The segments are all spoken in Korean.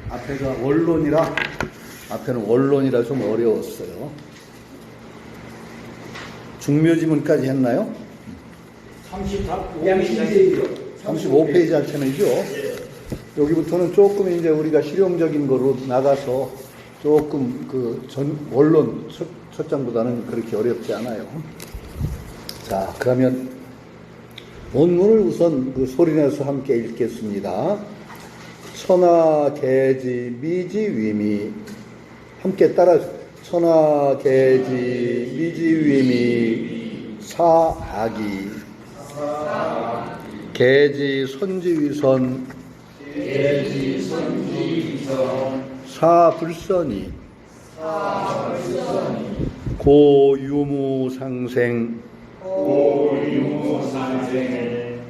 앞에가 원론이라, 앞에는 원론이라 좀 어려웠어요. 중묘지문까지 했나요? 35페이지 할 테면이죠. 여기부터는 조금 이제 우리가 실용적인 거로 나가서 조금 원론 첫 장보다는 그렇게 어렵지 않아요. 자, 그러면 본문을 우선 소리내서 함께 읽겠습니다. 천하 계지 미지 위미, 함께 따라 천하 계지 미지 위미 사악이 계지 선지위선 사불선이 고유무상생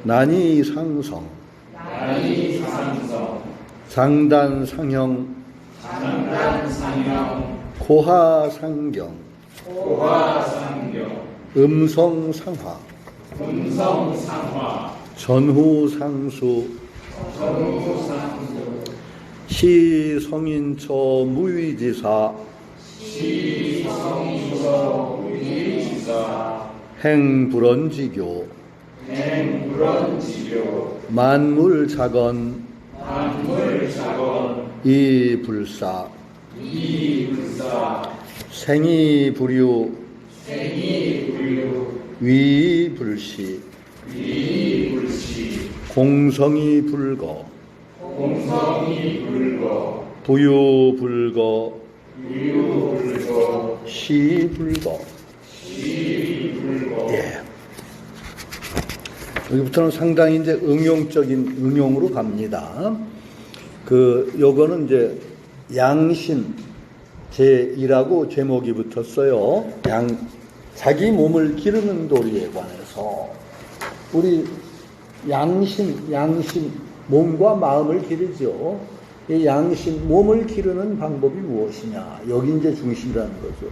난이상성 장단상형 고하상경 음성상화 전후상수 시성인처 무위지사 행불언지교 만물자건 이불사 생이불유 위불시 공성이불거 부유불거 시불거. 예. 여기부터는 상당히 이제 응용적인 응용으로 갑니다. 요거는 이제 양신 제1하고 제목이 붙었어요. 자기 몸을 기르는 도리에 관해서 우리 양심 몸과 마음을 기르죠. 이 양심 몸을 기르는 방법이 무엇이냐? 여기 이제 중심이라는 거죠.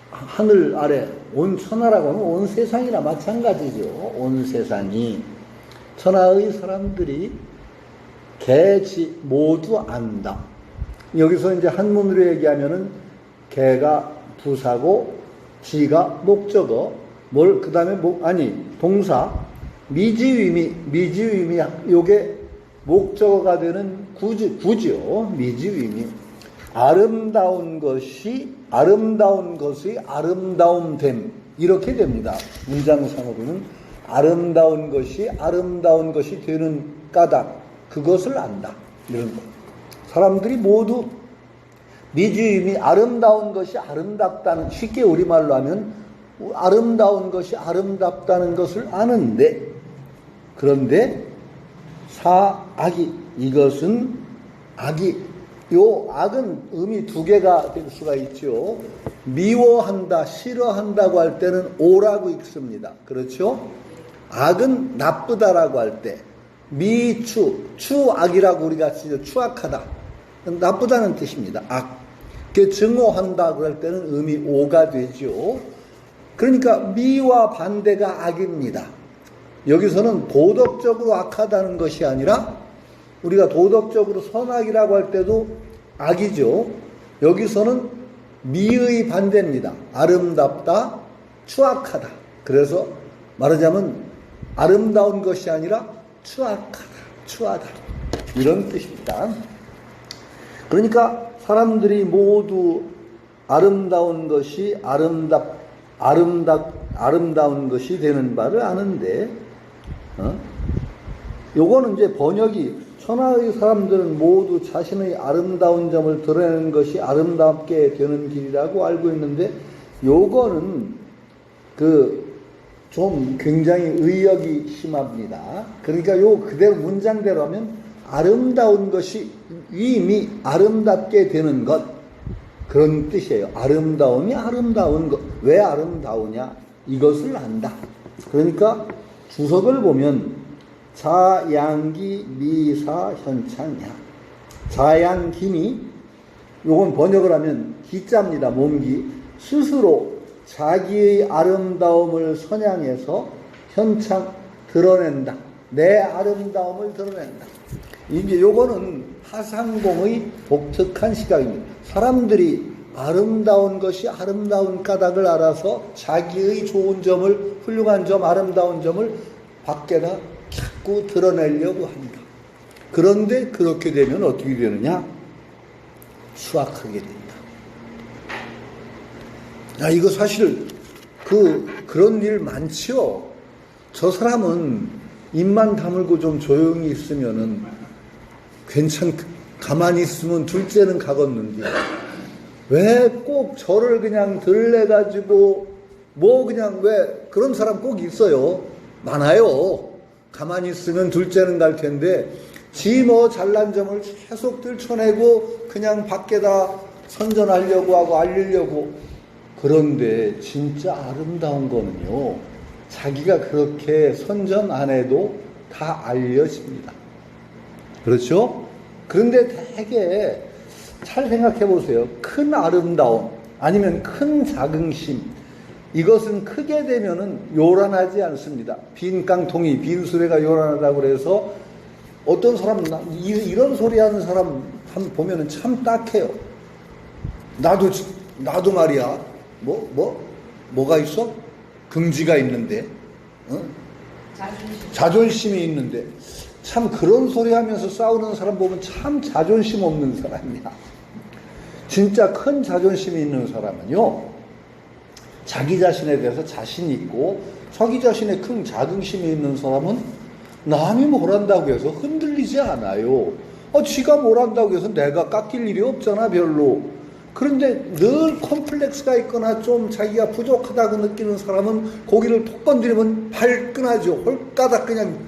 하늘 아래 온 천하라고 하면 온 세상이나 마찬가지죠. 온 세상이 천하의 사람들이 개지 모두 안다. 여기서 이제 한문으로 얘기하면은 개가 부사고 지가 목적어, 그 다음에 동사 미지위미 요게 목적어가 되는 구죠. 미지위미. 아름다운 것이 아름다움됨, 이렇게 됩니다. 문장상으로는 아름다운 것이 되는 까닭, 그것을 안다, 이런 거. 사람들이 모두 미지임이 아름다운 것이 아름답다는, 쉽게 우리말로 하면 아름다운 것이 아름답다는 것을 아는데, 그런데 사악이, 이것은 악이, 요 악은 의미 두 개가 될 수가 있죠. 미워한다, 싫어한다고 할 때는 오라고 읽습니다. 그렇죠? 악은 나쁘다라고 할 때, 추악이라고 우리가 쓰죠. 추악하다, 나쁘다는 뜻입니다. 악. 증오한다고 할 때는 의미 오가 되죠. 그러니까 미와 반대가 악입니다. 여기서는 도덕적으로 악하다는 것이 아니라 우리가 도덕적으로 선악이라고 할 때도 악이죠. 여기서는 미의 반대입니다. 아름답다, 추악하다. 그래서 말하자면 아름다운 것이 아니라 추하다. 이런 뜻입니다. 그러니까 사람들이 모두 아름다운 것이 아름다운 것이 되는 바를 아는데, 요거는 이제 번역이 천하의 사람들은 모두 자신의 아름다운 점을 드러내는 것이 아름답게 되는 길이라고 알고 있는데, 요거는 좀 굉장히 의역이 심합니다. 그러니까 요 그대로 문장대로 하면 아름다운 것이 이미 아름답게 되는 것, 그런 뜻이에요. 아름다움이 아름다운 것. 왜 아름다우냐? 이것을 안다. 그러니까 주석을 보면 자양기 미사 현창야. 자양기니, 요건 번역을 하면 기자입니다. 몸기. 스스로 자기의 아름다움을 선양해서 현창 드러낸다. 내 아름다움을 드러낸다. 이게 요거는 하상봉의 독특한 시각입니다. 사람들이 아름다운 것이 아름다운 까닭을 알아서 자기의 좋은 점을, 훌륭한 점, 아름다운 점을 밖에다 자꾸 드러내려고 합니다. 그런데 그렇게 되면 어떻게 되느냐? 수악하게 됩니다. 야, 이거 사실 그런 일 많지요. 저 사람은 입만 다물고 좀 조용히 있으면은 가만히 있으면 둘째는 가겠는데 왜 꼭 저를 그냥 들래가지고 그냥 왜 그런 사람 꼭 있어요. 많아요. 가만히 있으면 둘째는 갈 텐데 지 잘난 점을 계속 들춰내고 그냥 밖에다 선전하려고 하고 알리려고. 그런데 진짜 아름다운 거는요, 자기가 그렇게 선전 안 해도 다 알려집니다. 그렇죠? 그런데 되게 잘 생각해 보세요. 큰 아름다움 아니면 큰 자긍심, 이것은 크게 되면은 요란하지 않습니다. 빈 깡통이, 빈 수레가 요란하다고 그래서 어떤 사람, 이런 소리 하는 사람 보면은 참 딱해요. 나도 말이야. 뭐가 있어? 긍지가 있는데, 자존심이 있는데, 참 그런 소리 하면서 싸우는 사람 보면 참 자존심 없는 사람이야. 진짜 큰 자존심이 있는 사람은요, 자기 자신에 대해서 자신 있고, 자기 자신의 큰 자긍심이 있는 사람은 남이 뭘 한다고 해서 흔들리지 않아요. 지가 뭘 한다고 해서 내가 깎일 일이 없잖아, 별로. 그런데 늘 컴플렉스가 있거나 좀 자기가 부족하다고 느끼는 사람은 고기를 톡 건드리면 발끈하죠. 홀가닥 그냥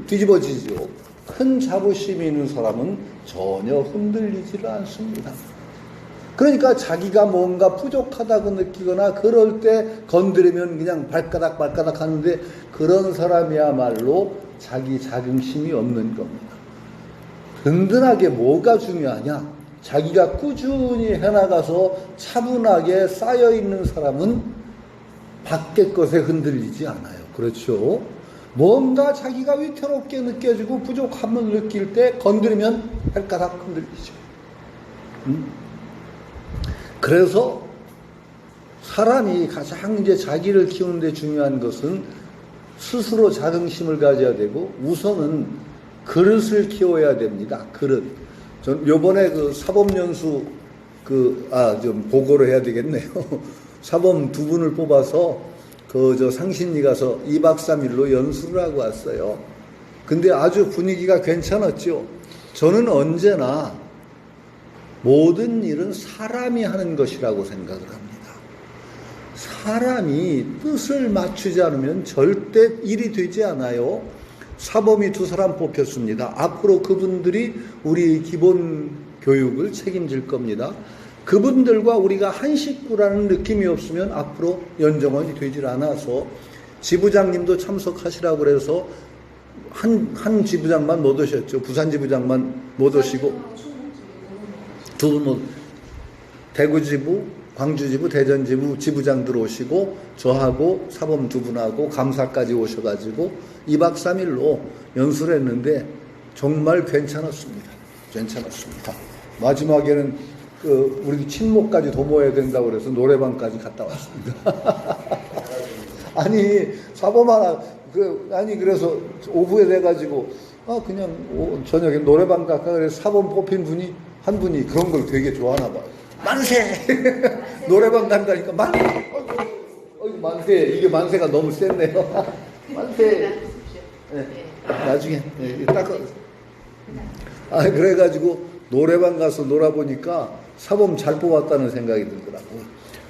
뒤집어지죠. 큰 자부심이 있는 사람은 전혀 흔들리지를 않습니다. 그러니까 자기가 뭔가 부족하다고 느끼거나 그럴 때 건드리면 그냥 발가닥 하는데, 그런 사람이야말로 자기 자긍심이 없는 겁니다. 든든하게 뭐가 중요하냐? 자기가 꾸준히 해나가서 차분하게 쌓여있는 사람은 밖의 것에 흔들리지 않아요. 그렇죠? 뭔가 자기가 위태롭게 느껴지고 부족함을 느낄 때 건드리면 발가락 흔들리죠. 그래서 사람이 가장 이제 자기를 키우는데 중요한 것은 스스로 자긍심을 가져야 되고, 우선은 그릇을 키워야 됩니다. 그릇. 전 요번에 사범연수 좀 보고를 해야 되겠네요. 사범 2분을 뽑아서 상신리 가서 2박 3일로 연수를 하고 왔어요. 근데 아주 분위기가 괜찮았죠. 저는 언제나 모든 일은 사람이 하는 것이라고 생각을 합니다. 사람이 뜻을 맞추지 않으면 절대 일이 되지 않아요. 사범이 2사람 뽑혔습니다. 앞으로 그분들이 우리 기본 교육을 책임질 겁니다. 그분들과 우리가 한 식구라는 느낌이 없으면 앞으로 연정원이 되질 않아서, 지부장님도 참석하시라고 그래서 한 지부장만 못 오셨죠. 부산 지부장만 못 오시고, 2분 대구 지부, 광주 지부, 대전 지부 지부장들 오시고, 저하고 사범 2분하고 감사까지 오셔가지고 2박 3일로 연수를 했는데 정말 괜찮았습니다. 마지막에는 우리 친목까지 도모해야 된다고 그래서 노래방까지 갔다 왔습니다. 아니, 사범 하나, 그래서 오후에 돼가지고, 그냥 저녁에 노래방 갈까 그래서 사범 뽑힌 한 분이 그런 걸 되게 좋아하나 봐요. 만세! 노래방 간다니까 만세! 만세! 이게 만세가 너무 셌네요. 만세! 네, 나중에 그래가지고 노래방 가서 놀아보니까 사범 잘 뽑았다는 생각이 들더라고요.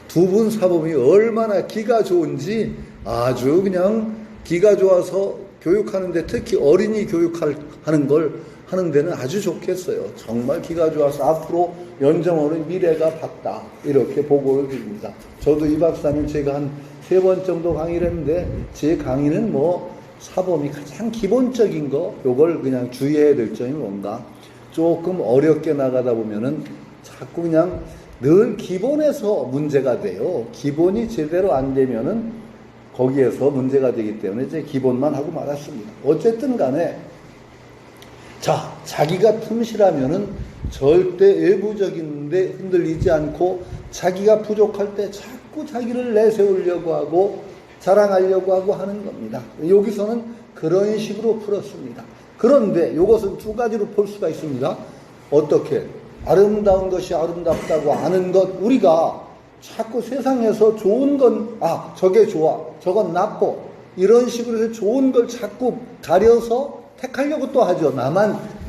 2분 사범이 얼마나 기가 좋은지, 아주 그냥 기가 좋아서 교육하는데, 특히 어린이 교육하는 걸 하는 데는 아주 좋겠어요. 정말 기가 좋아서 앞으로 연정원의 미래가 밝다, 이렇게 보고를 드립니다. 저도 2박 3일 제가 한 3번 정도 강의를 했는데, 제 강의는 사범이 가장 기본적인 요걸 그냥 주의해야 될 점이 뭔가, 조금 어렵게 나가다 보면은 자꾸 그냥 늘 기본에서 문제가 돼요. 기본이 제대로 안 되면은 거기에서 문제가 되기 때문에 이제 기본만 하고 말았습니다. 어쨌든 간에 자, 자기가 틈실하면은 절대 외부적인데 흔들리지 않고 자기가 부족할 때 자꾸 자기를 내세우려고 하고 자랑하려고 하고 하는 겁니다. 여기서는 그런 식으로 풀었습니다. 그런데 이것은 두 가지로 볼 수가 있습니다. 어떻게? 아름다운 것이 아름답다고 아는 것, 우리가 자꾸 세상에서 좋은 건, 저게 좋아, 저건 나빠, 이런 식으로 해서 좋은 걸 자꾸 가려서 택하려고 또 하죠.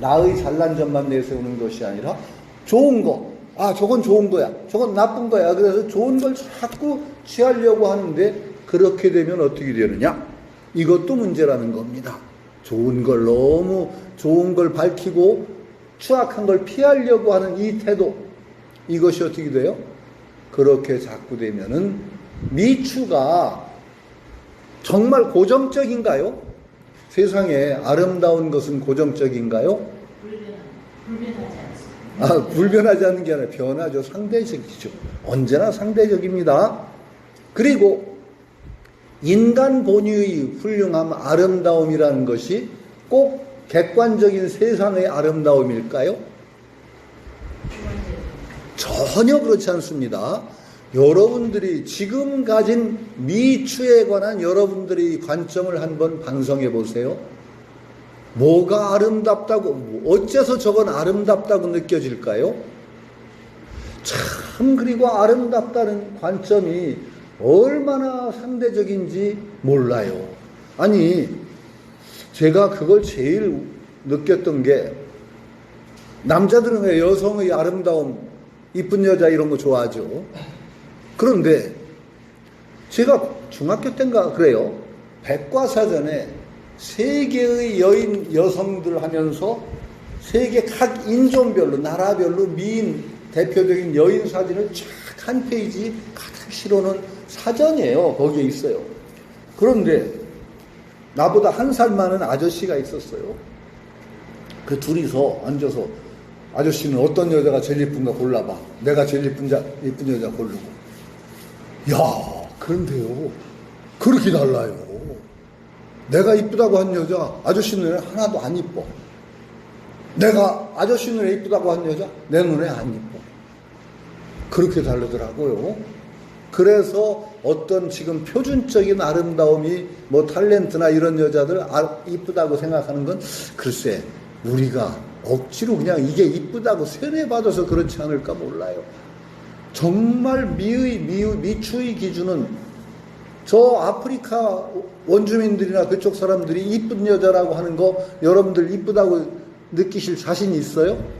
나의 잘난 점만 내세우는 것이 아니라 좋은 거, 저건 좋은 거야, 저건 나쁜 거야. 그래서 좋은 걸 자꾸 취하려고 하는데, 그렇게 되면 어떻게 되느냐? 이것도 문제라는 겁니다. 좋은 걸 너무 좋은 걸 밝히고 추악한 걸 피하려고 하는 이 태도, 이것이 어떻게 돼요? 그렇게 자꾸 되면은 미추가 정말 고정적인가요? 세상에 아름다운 것은 고정적인가요? 불변하지 않습니다. 불변하지 않는 게 아니라 변하죠. 상대적이죠. 언제나 상대적입니다. 그리고 인간 본유의 훌륭함, 아름다움이라는 것이 꼭 객관적인 세상의 아름다움일까요? 전혀 그렇지 않습니다. 여러분들이 지금 가진 미추에 관한 여러분들의 관점을 한번 반성해 보세요. 뭐가 아름답다고, 어째서 저건 아름답다고 느껴질까요? 참, 그리고 아름답다는 관점이 얼마나 상대적인지 몰라요. 아니, 제가 그걸 제일 느꼈던 게, 남자들은 왜 여성의 아름다움, 이쁜 여자 이런 거 좋아하죠. 그런데 제가 중학교 때인가 그래요. 백과사전에 세계의 여성들 하면서 세계 각 인종별로, 나라별로 미인 대표적인 여인 사진을 쫙 한 페이지 가득 실어놓은 사전이에요. 거기에 있어요. 그런데 나보다 한 살 많은 아저씨가 있었어요. 그 둘이서 앉아서, 아저씨는 어떤 여자가 제일 예쁜가 골라봐. 내가 제일 예쁜 여자 고르고. 야, 그런데요, 그렇게 달라요. 내가 이쁘다고 한 여자, 아저씨 눈에 하나도 안 이뻐. 내가 아저씨 눈에 이쁘다고 한 여자, 내 눈에 안 이뻐. 그렇게 다르더라고요. 그래서 어떤 지금 표준적인 아름다움이 뭐 탤런트나 이런 여자들 이쁘다고 생각하는 건 글쎄, 우리가 억지로 그냥 이게 이쁘다고 세뇌받아서 그렇지 않을까 몰라요. 정말 미추의 기준은 저 아프리카 원주민들이나 그쪽 사람들이 이쁜 여자라고 하는 거 여러분들 이쁘다고 느끼실 자신이 있어요?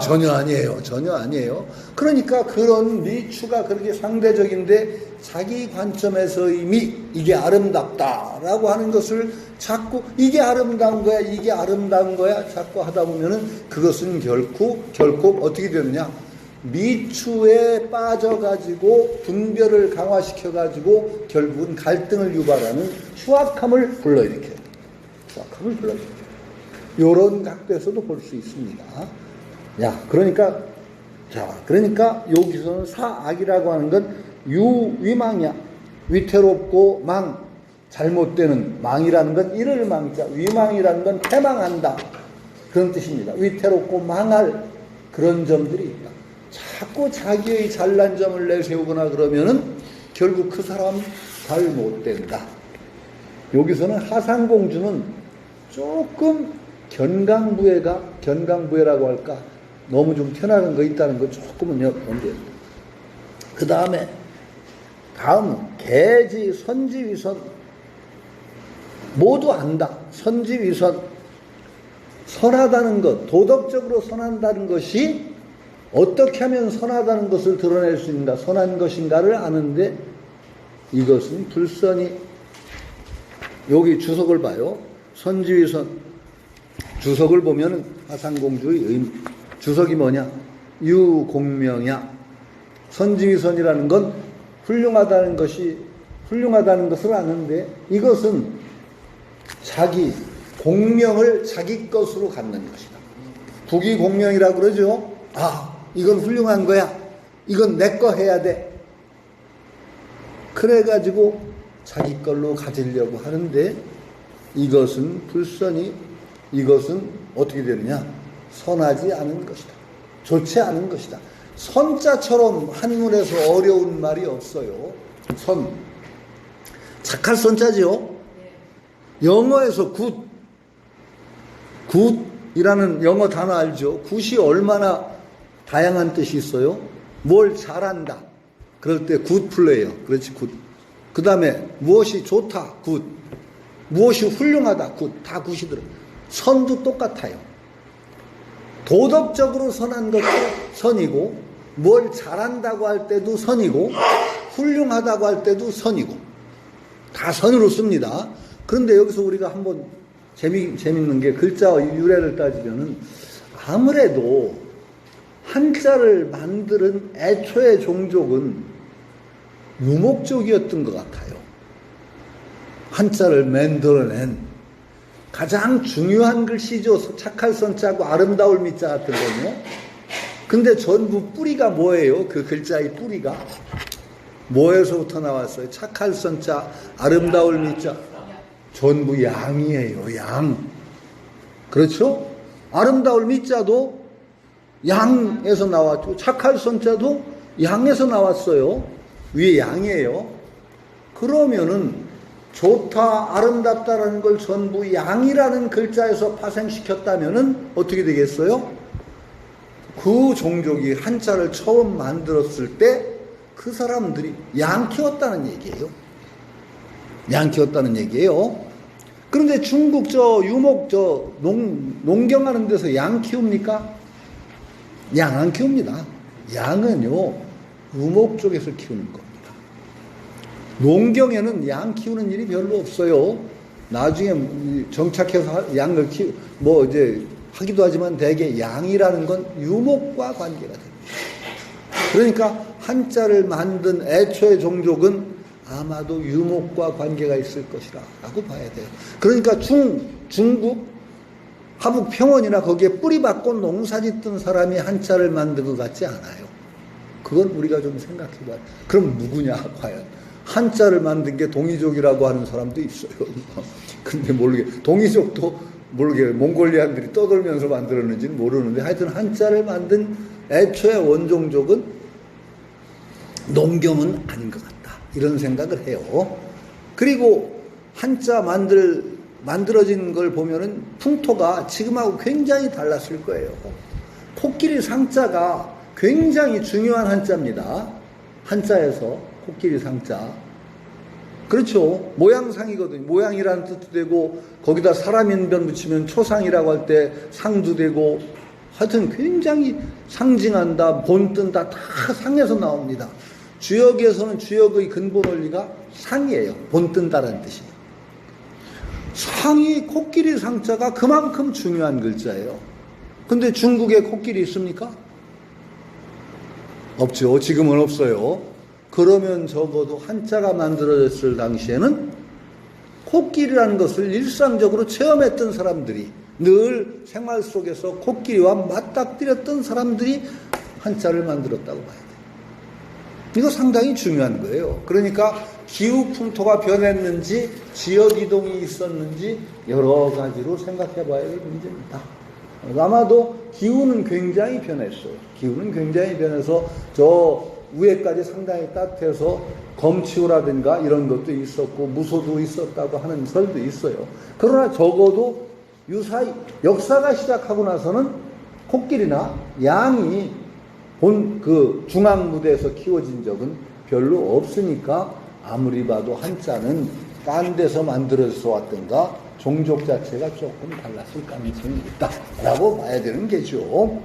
전혀 아니에요. 전혀 아니에요. 그러니까 그런 미추가 그렇게 상대적인데 자기 관점에서 이미 이게 아름답다라고 하는 것을 자꾸 이게 아름다운 거야, 이게 아름다운 거야 자꾸 하다 보면은 그것은 결코 어떻게 되느냐? 미추에 빠져가지고 분별을 강화시켜가지고 결국은 갈등을 유발하는 추악함을 불러일으켜요. 추악함을 불러일으켜요. 이런 각도에서도 볼 수 있습니다. 그러니까 여기서는 사악이라고 하는 건 유위망이야. 위태롭고 잘못되는, 망이라는 건 이를 망자, 위망이라는 건 패망한다, 그런 뜻입니다. 위태롭고 망할 그런 점들이 있다. 자꾸 자기의 잘난 점을 내세우거나 그러면은 결국 그 사람 잘못된다. 여기서는 하상공주는 조금 견강부회라고 할까, 너무 좀 편안한 거 있다는 거 조금은 문제입니다. 그 다음은 계지, 선지위선, 모두 안다. 선지위선, 선하다는 것, 도덕적으로 선한다는 것이 어떻게 하면 선하다는 것을 드러낼 수 있는가, 선한 것인가를 아는데, 이것은 불선이, 여기 주석을 봐요. 선지위선, 주석을 보면 하상공주의 주석이 뭐냐? 유공명이야. 선지위선이라는 건 훌륭하다는 것을 아는데, 이것은 자기 공명을 자기 것으로 갖는 것이다. 부귀공명이라고 그러죠. 이건 훌륭한 거야, 이건 내 거 해야 돼, 그래가지고 자기 걸로 가지려고 하는데, 이것은 불선이, 이것은 어떻게 되느냐? 선하지 않은 것이다. 좋지 않은 것이다. 선자처럼 한문에서 어려운 말이 없어요. 선. 착할 선자지요. 영어에서 굿이라는 영어 단어 알죠? 굿이 얼마나 다양한 뜻이 있어요? 뭘 잘한다. 그럴 때 굿 플레이어. 그렇지, 굿. 그 다음에 무엇이 좋다. 굿. 무엇이 훌륭하다. 굿. 다 굿이 들어. 선도 똑같아요. 도덕적으로 선한 것도 선이고, 뭘 잘한다고 할 때도 선이고, 훌륭하다고 할 때도 선이고, 다 선으로 씁니다. 그런데 여기서 우리가 한번 재밌는 게 글자 유래를 따지면은 아무래도 한자를 만드는 애초의 종족은 유목족이었던 것 같아요. 한자를 만들어낸 가장 중요한 글씨죠. 착할 선자고 아름다울 미자 같은 거요. 근데 전부 뿌리가 뭐예요? 그 글자의 뿌리가 뭐에서부터 나왔어요? 착할 선자, 아름다울 미자. 전부 양이에요. 양. 그렇죠? 아름다울 미자도 양에서 나왔고 착할 선자도 양에서 나왔어요. 위에 양이에요. 그러면은 좋다, 아름답다라는 걸 전부 양이라는 글자에서 파생시켰다면은 어떻게 되겠어요? 그 종족이 한자를 처음 만들었을 때 그 사람들이 양 키웠다는 얘기예요. 양 키웠다는 얘기예요. 그런데 중국 유목 농경하는 데서 양 키웁니까? 양 안 키웁니다. 양은요 유목 쪽에서 키우는 겁니다. 농경에는 양 키우는 일이 별로 없어요. 나중에 정착해서 양을 이제 하기도 하지만 대개 양이라는 건 유목과 관계가 됩니다. 그러니까 한자를 만든 애초의 종족은 아마도 유목과 관계가 있을 것이라 라고 봐야 돼요. 그러니까 중국 하북 평원이나 거기에 뿌리 박고 농사 짓던 사람이 한자를 만든 것 같지 않아요. 그건 우리가 좀 생각해 봐요. 그럼 누구냐 과연. 한자를 만든 게 동이족이라고 하는 사람도 있어요. 근데 동이족도 몽골리안들이 떠돌면서 만들었는지는 모르는데 하여튼 한자를 만든 애초의 원종족은 농경은 아닌 것 같다. 이런 생각을 해요. 그리고 한자 만들어진 걸 보면은 풍토가 지금하고 굉장히 달랐을 거예요. 코끼리 상자가 굉장히 중요한 한자입니다. 한자에서 코끼리 상자. 그렇죠. 모양상이거든요. 모양이라는 뜻도 되고 거기다 사람 인변 붙이면 초상이라고 할 때 상도 되고 하여튼 굉장히 상징한다. 본뜬다. 다 상에서 나옵니다. 주역에서는 주역의 근본 원리가 상이에요. 본뜬다라는 뜻이에요. 상이 코끼리 상자가 그만큼 중요한 글자예요. 근데 중국에 코끼리 있습니까? 없죠. 지금은 없어요. 그러면 적어도 한자가 만들어졌을 당시에는 코끼리라는 것을 일상적으로 체험했던 사람들이 늘 생활 속에서 코끼리와 맞닥뜨렸던 사람들이 한자를 만들었다고 봐야 돼요. 이거 상당히 중요한 거예요. 그러니까 기후 풍토가 변했는지 지역 이동이 있었는지 여러 가지로 생각해 봐야 될 문제입니다. 아마도 기후는 굉장히 변했어요. 기후는 굉장히 변해서 저 위에까지 상당히 따뜻해서 검치우라든가 이런 것도 있었고 무소도 있었다고 하는 설도 있어요. 그러나 적어도 유사히 역사가 시작하고 나서는 코끼리나 양이 그 중앙 무대에서 키워진 적은 별로 없으니까 아무리 봐도 한자는 딴 데서 만들어서 왔던가 종족 자체가 조금 달랐을 가능성이 있다라고 봐야 되는 게죠.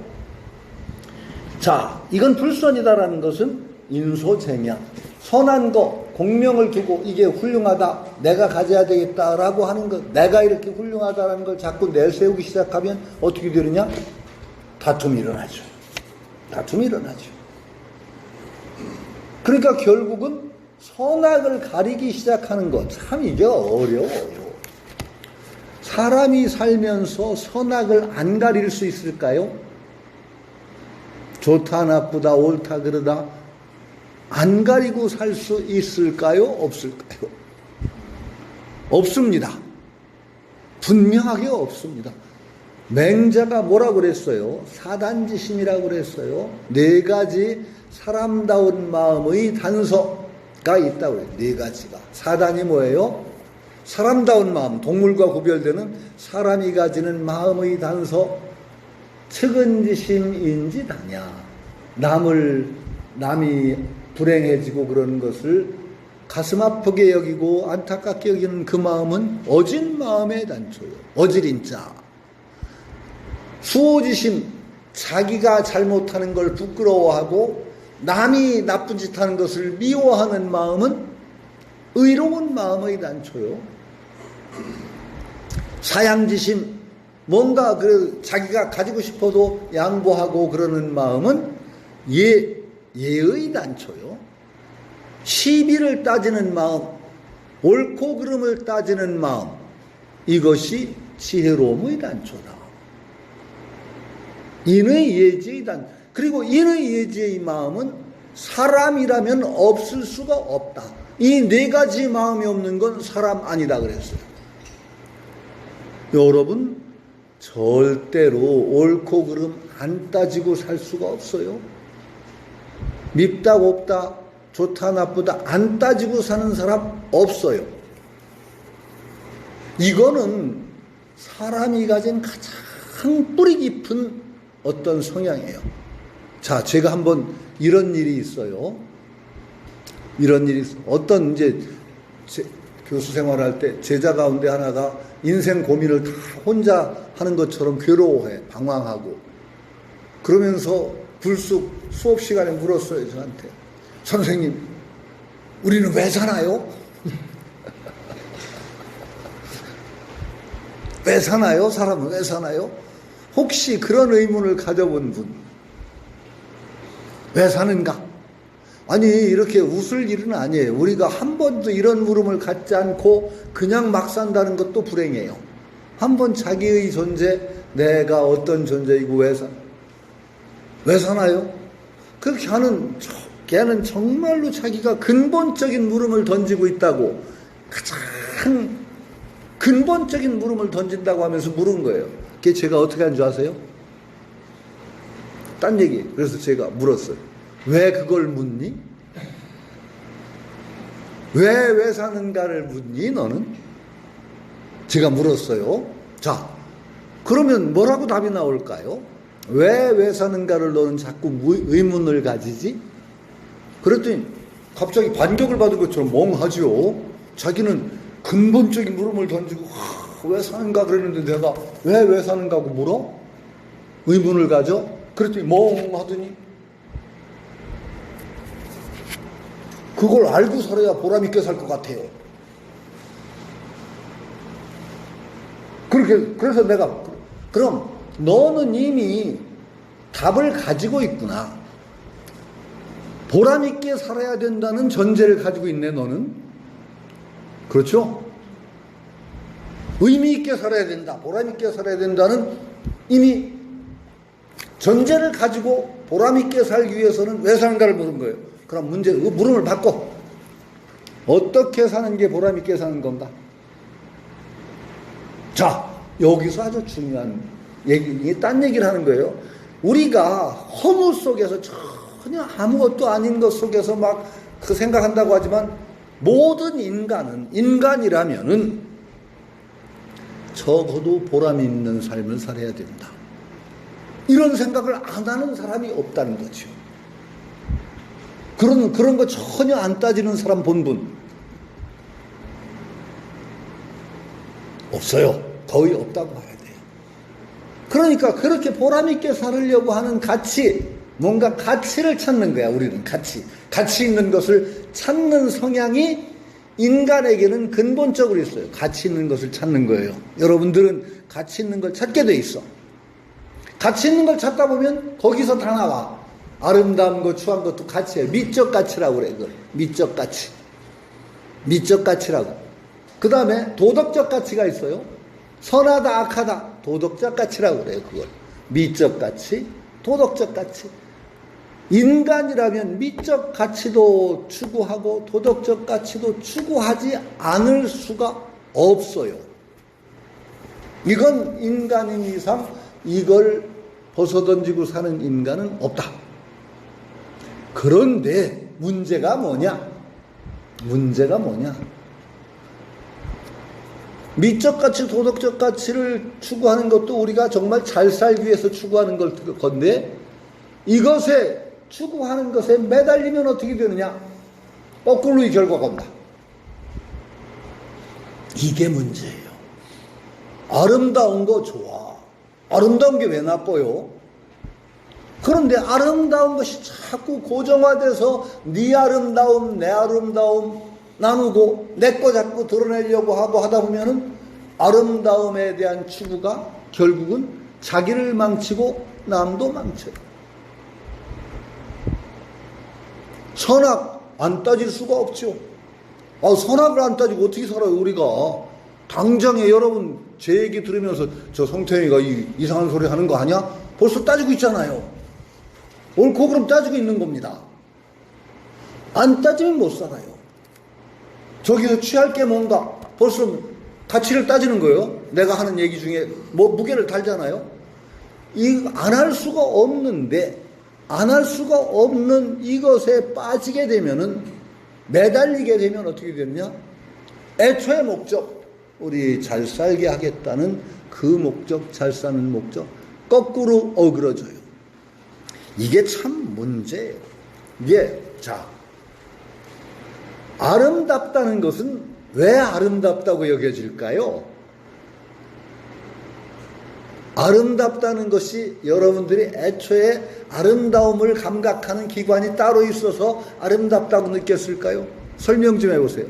자, 이건 불선이다라는 것은 인소쟁양, 선한 거, 공명을 두고 이게 훌륭하다, 내가 가져야 되겠다라고 하는 것, 내가 이렇게 훌륭하다라는 걸 자꾸 내세우기 시작하면 어떻게 되느냐? 다툼이 일어나죠. 다툼이 일어나죠. 그러니까 결국은 선악을 가리기 시작하는 것, 참 이게 어려워요. 사람이 살면서 선악을 안 가릴 수 있을까요? 좋다, 나쁘다, 옳다, 그르다 안 가리고 살 수 있을까요? 없을까요? 없습니다. 분명하게 없습니다. 맹자가 뭐라고 그랬어요? 사단지심이라고 그랬어요. 네 가지 사람다운 마음의 단서가 있다고 그래요. 네 가지가. 사단이 뭐예요? 사람다운 마음, 동물과 구별되는 사람이 가지는 마음의 단서. 측은지심인지 다냐. 남이 불행해지고 그러는 것을 가슴 아프게 여기고 안타깝게 여기는 그 마음은 어진 마음의 단초요. 어질인자. 수호지심, 자기가 잘못하는 걸 부끄러워하고 남이 나쁜 짓 하는 것을 미워하는 마음은 의로운 마음의 단초요. 사양지심, 뭔가 자기가 가지고 싶어도 양보하고 그러는 마음은 예의 단초요. 시비를 따지는 마음, 옳고 그름을 따지는 마음, 이것이 지혜로움의 단초다. 인의 예지의 단, 그리고 인의 예지의 마음은 사람이라면 없을 수가 없다. 이 네 가지 마음이 없는 건 사람 아니다 그랬어요. 여러분, 절대로 옳고 그름 안 따지고 살 수가 없어요. 밉다 곱다 좋다 나쁘다 안 따지고 사는 사람 없어요. 이거는 사람이 가진 가장 뿌리 깊은 어떤 성향이에요. 자, 제가 한번 이런 일이 있어요. 어떤 이제 교수 생활할 때 제자 가운데 하나가 인생 고민을 다 혼자 하는 것처럼 괴로워해, 방황하고. 그러면서 불쑥 수업 시간에 물었어요, 저한테. 선생님, 우리는 왜 사나요? 왜 사나요? 사람은 왜 사나요? 혹시 그런 의문을 가져본 분? 왜 사는가? 아니, 이렇게 웃을 일은 아니에요. 우리가 한 번도 이런 물음을 갖지 않고 그냥 막 산다는 것도 불행해요. 한번 자기의 존재, 내가 어떤 존재이고 왜 사나요? 그렇게 하는 걔는 정말로 자기가 근본적인 물음을 던지고 있다고, 가장 근본적인 물음을 던진다고 하면서 물은 거예요. 그게 제가 어떻게 한 줄 아세요? 딴 얘기. 그래서 제가 물었어요. 왜 그걸 묻니? 왜 사는가를 묻니 너는? 제가 물었어요. 자, 그러면 뭐라고 답이 나올까요? 왜 사는가를 너는 자꾸 의문을 가지지? 그랬더니 갑자기 반격을 받은 것처럼 멍하죠. 자기는 근본적인 물음을 던지고 왜 사는가 그랬는데 내가 왜 사는가고 물어? 의문을 가져? 그랬더니 멍하더니 그걸 알고 살아야 보람있게 살 것 같아요. 그래서 내가, 그럼 너는 이미 답을 가지고 있구나. 보람있게 살아야 된다는 전제를 가지고 있네, 너는. 그렇죠? 의미있게 살아야 된다, 보람있게 살아야 된다는 이미 전제를 가지고 보람있게 살기 위해서는 왜 사는가를 물은 거예요. 그럼 물음을 바꿔. 어떻게 사는 게 보람있게 사는 건가? 자, 여기서 아주 중요한 얘기, 딴 얘기를 하는 거예요. 우리가 허무 속에서 전혀 아무것도 아닌 것 속에서 막 그 생각한다고 하지만 모든 인간이라면은 적어도 보람 있는 삶을 살아야 된다. 이런 생각을 안 하는 사람이 없다는 거죠. 그런 거 전혀 안 따지는 사람 본 분 없어요. 거의 없다고 봐야 돼요. 그러니까 그렇게 보람있게 살으려고 하는 가치, 뭔가 가치를 찾는 거야. 우리는 가치 있는 것을 찾는 성향이 인간에게는 근본적으로 있어요. 가치 있는 것을 찾는 거예요. 여러분들은 가치 있는 걸 찾게 돼 있어. 가치 있는 걸 찾다 보면 거기서 다 나와. 아름다운 것, 추한 것도 가치예요. 미적 가치라고 그래, 그걸. 미적 가치. 미적 가치라고. 그 다음에 도덕적 가치가 있어요. 선하다, 악하다. 도덕적 가치라고 그래요, 그걸. 미적 가치, 도덕적 가치. 인간이라면 미적 가치도 추구하고 도덕적 가치도 추구하지 않을 수가 없어요. 이건 인간인 이상 이걸 벗어던지고 사는 인간은 없다. 그런데 문제가 뭐냐? 미적 가치, 도덕적 가치를 추구하는 것도 우리가 정말 잘 살기 위해서 추구하는 건데, 이것에 추구하는 것에 매달리면 어떻게 되느냐? 거꾸로의 결과가 온다. 이게 문제예요. 아름다운 거 좋아. 아름다운 게 왜 나빠요? 그런데 아름다운 것이 자꾸 고정화돼서 네 아름다움, 내 아름다움 나누고 내 거 자꾸 드러내려고 하고 하다 보면은 아름다움에 대한 추구가 결국은 자기를 망치고 남도 망쳐요. 선악 안 따질 수가 없죠. 선악을 안 따지고 어떻게 살아요, 우리가? 당장에 여러분 제 얘기 들으면서 저 성태형이가 이상한 소리 하는 거 아니야? 벌써 따지고 있잖아요. 옳고 그름 따지고 있는 겁니다. 안 따지면 못 살아요. 저기서 취할 게 뭔가 벌써 가치를 따지는 거예요. 내가 하는 얘기 중에 뭐 무게를 달잖아요. 안 할 수가 없는데, 안 할 수가 없는 이것에 빠지게 되면은, 매달리게 되면 어떻게 되느냐? 애초의 목적, 우리 잘 살게 하겠다는 그 목적, 잘 사는 목적, 거꾸로 어그러져요. 이게 참 문제예요. 자, 아름답다는 것은 왜 아름답다고 여겨질까요? 아름답다는 것이 여러분들이 애초에 아름다움을 감각하는 기관이 따로 있어서 아름답다고 느꼈을까요? 설명 좀 해보세요.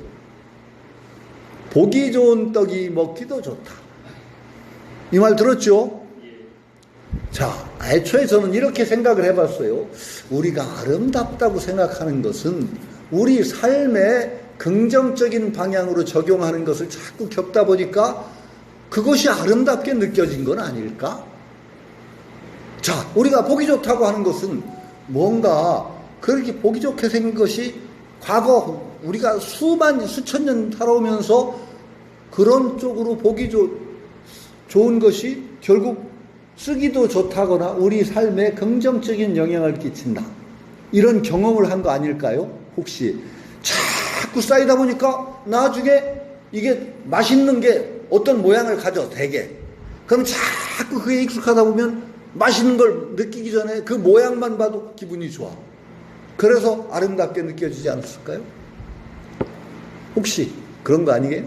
보기 좋은 떡이 먹기도 좋다. 이 말 들었죠? 자, 애초에 저는 이렇게 생각을 해봤어요. 우리가 아름답다고 생각하는 것은 우리 삶에 긍정적인 방향으로 적용하는 것을 자꾸 겪다 보니까 그것이 아름답게 느껴진 건 아닐까? 자, 우리가 보기 좋다고 하는 것은 뭔가 그렇게 보기 좋게 생긴 것이 과거 우리가 수천 년 살아오면서 그런 쪽으로 보기 좋은 것이 결국 쓰기도 좋다거나 우리 삶에 긍정적인 영향을 끼친다. 이런 경험을 한 거 아닐까요? 혹시 자꾸 쌓이다 보니까 나중에 이게 맛있는 게 어떤 모양을 가져, 되게. 그럼 자꾸 그게 익숙하다 보면 맛있는 걸 느끼기 전에 그 모양만 봐도 기분이 좋아. 그래서 아름답게 느껴지지 않았을까요? 혹시 그런 거 아니게요?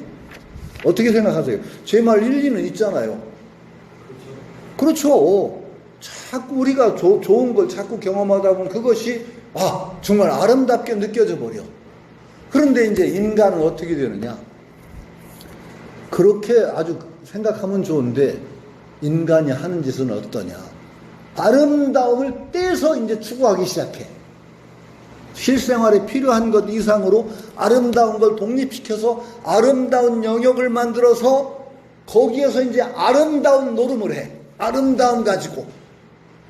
어떻게 생각하세요? 제 말 일리는 있잖아요. 그렇죠. 자꾸 우리가 좋은 걸 자꾸 경험하다 보면 그것이 정말 아름답게 느껴져 버려. 그런데 이제 인간은 어떻게 되느냐? 그렇게 아주 생각하면 좋은데 인간이 하는 짓은 어떠냐? 아름다움을 떼서 이제 추구하기 시작해. 실생활에 필요한 것 이상으로 아름다운 걸 독립시켜서 아름다운 영역을 만들어서 거기에서 이제 아름다운 노름을 해. 아름다움 가지고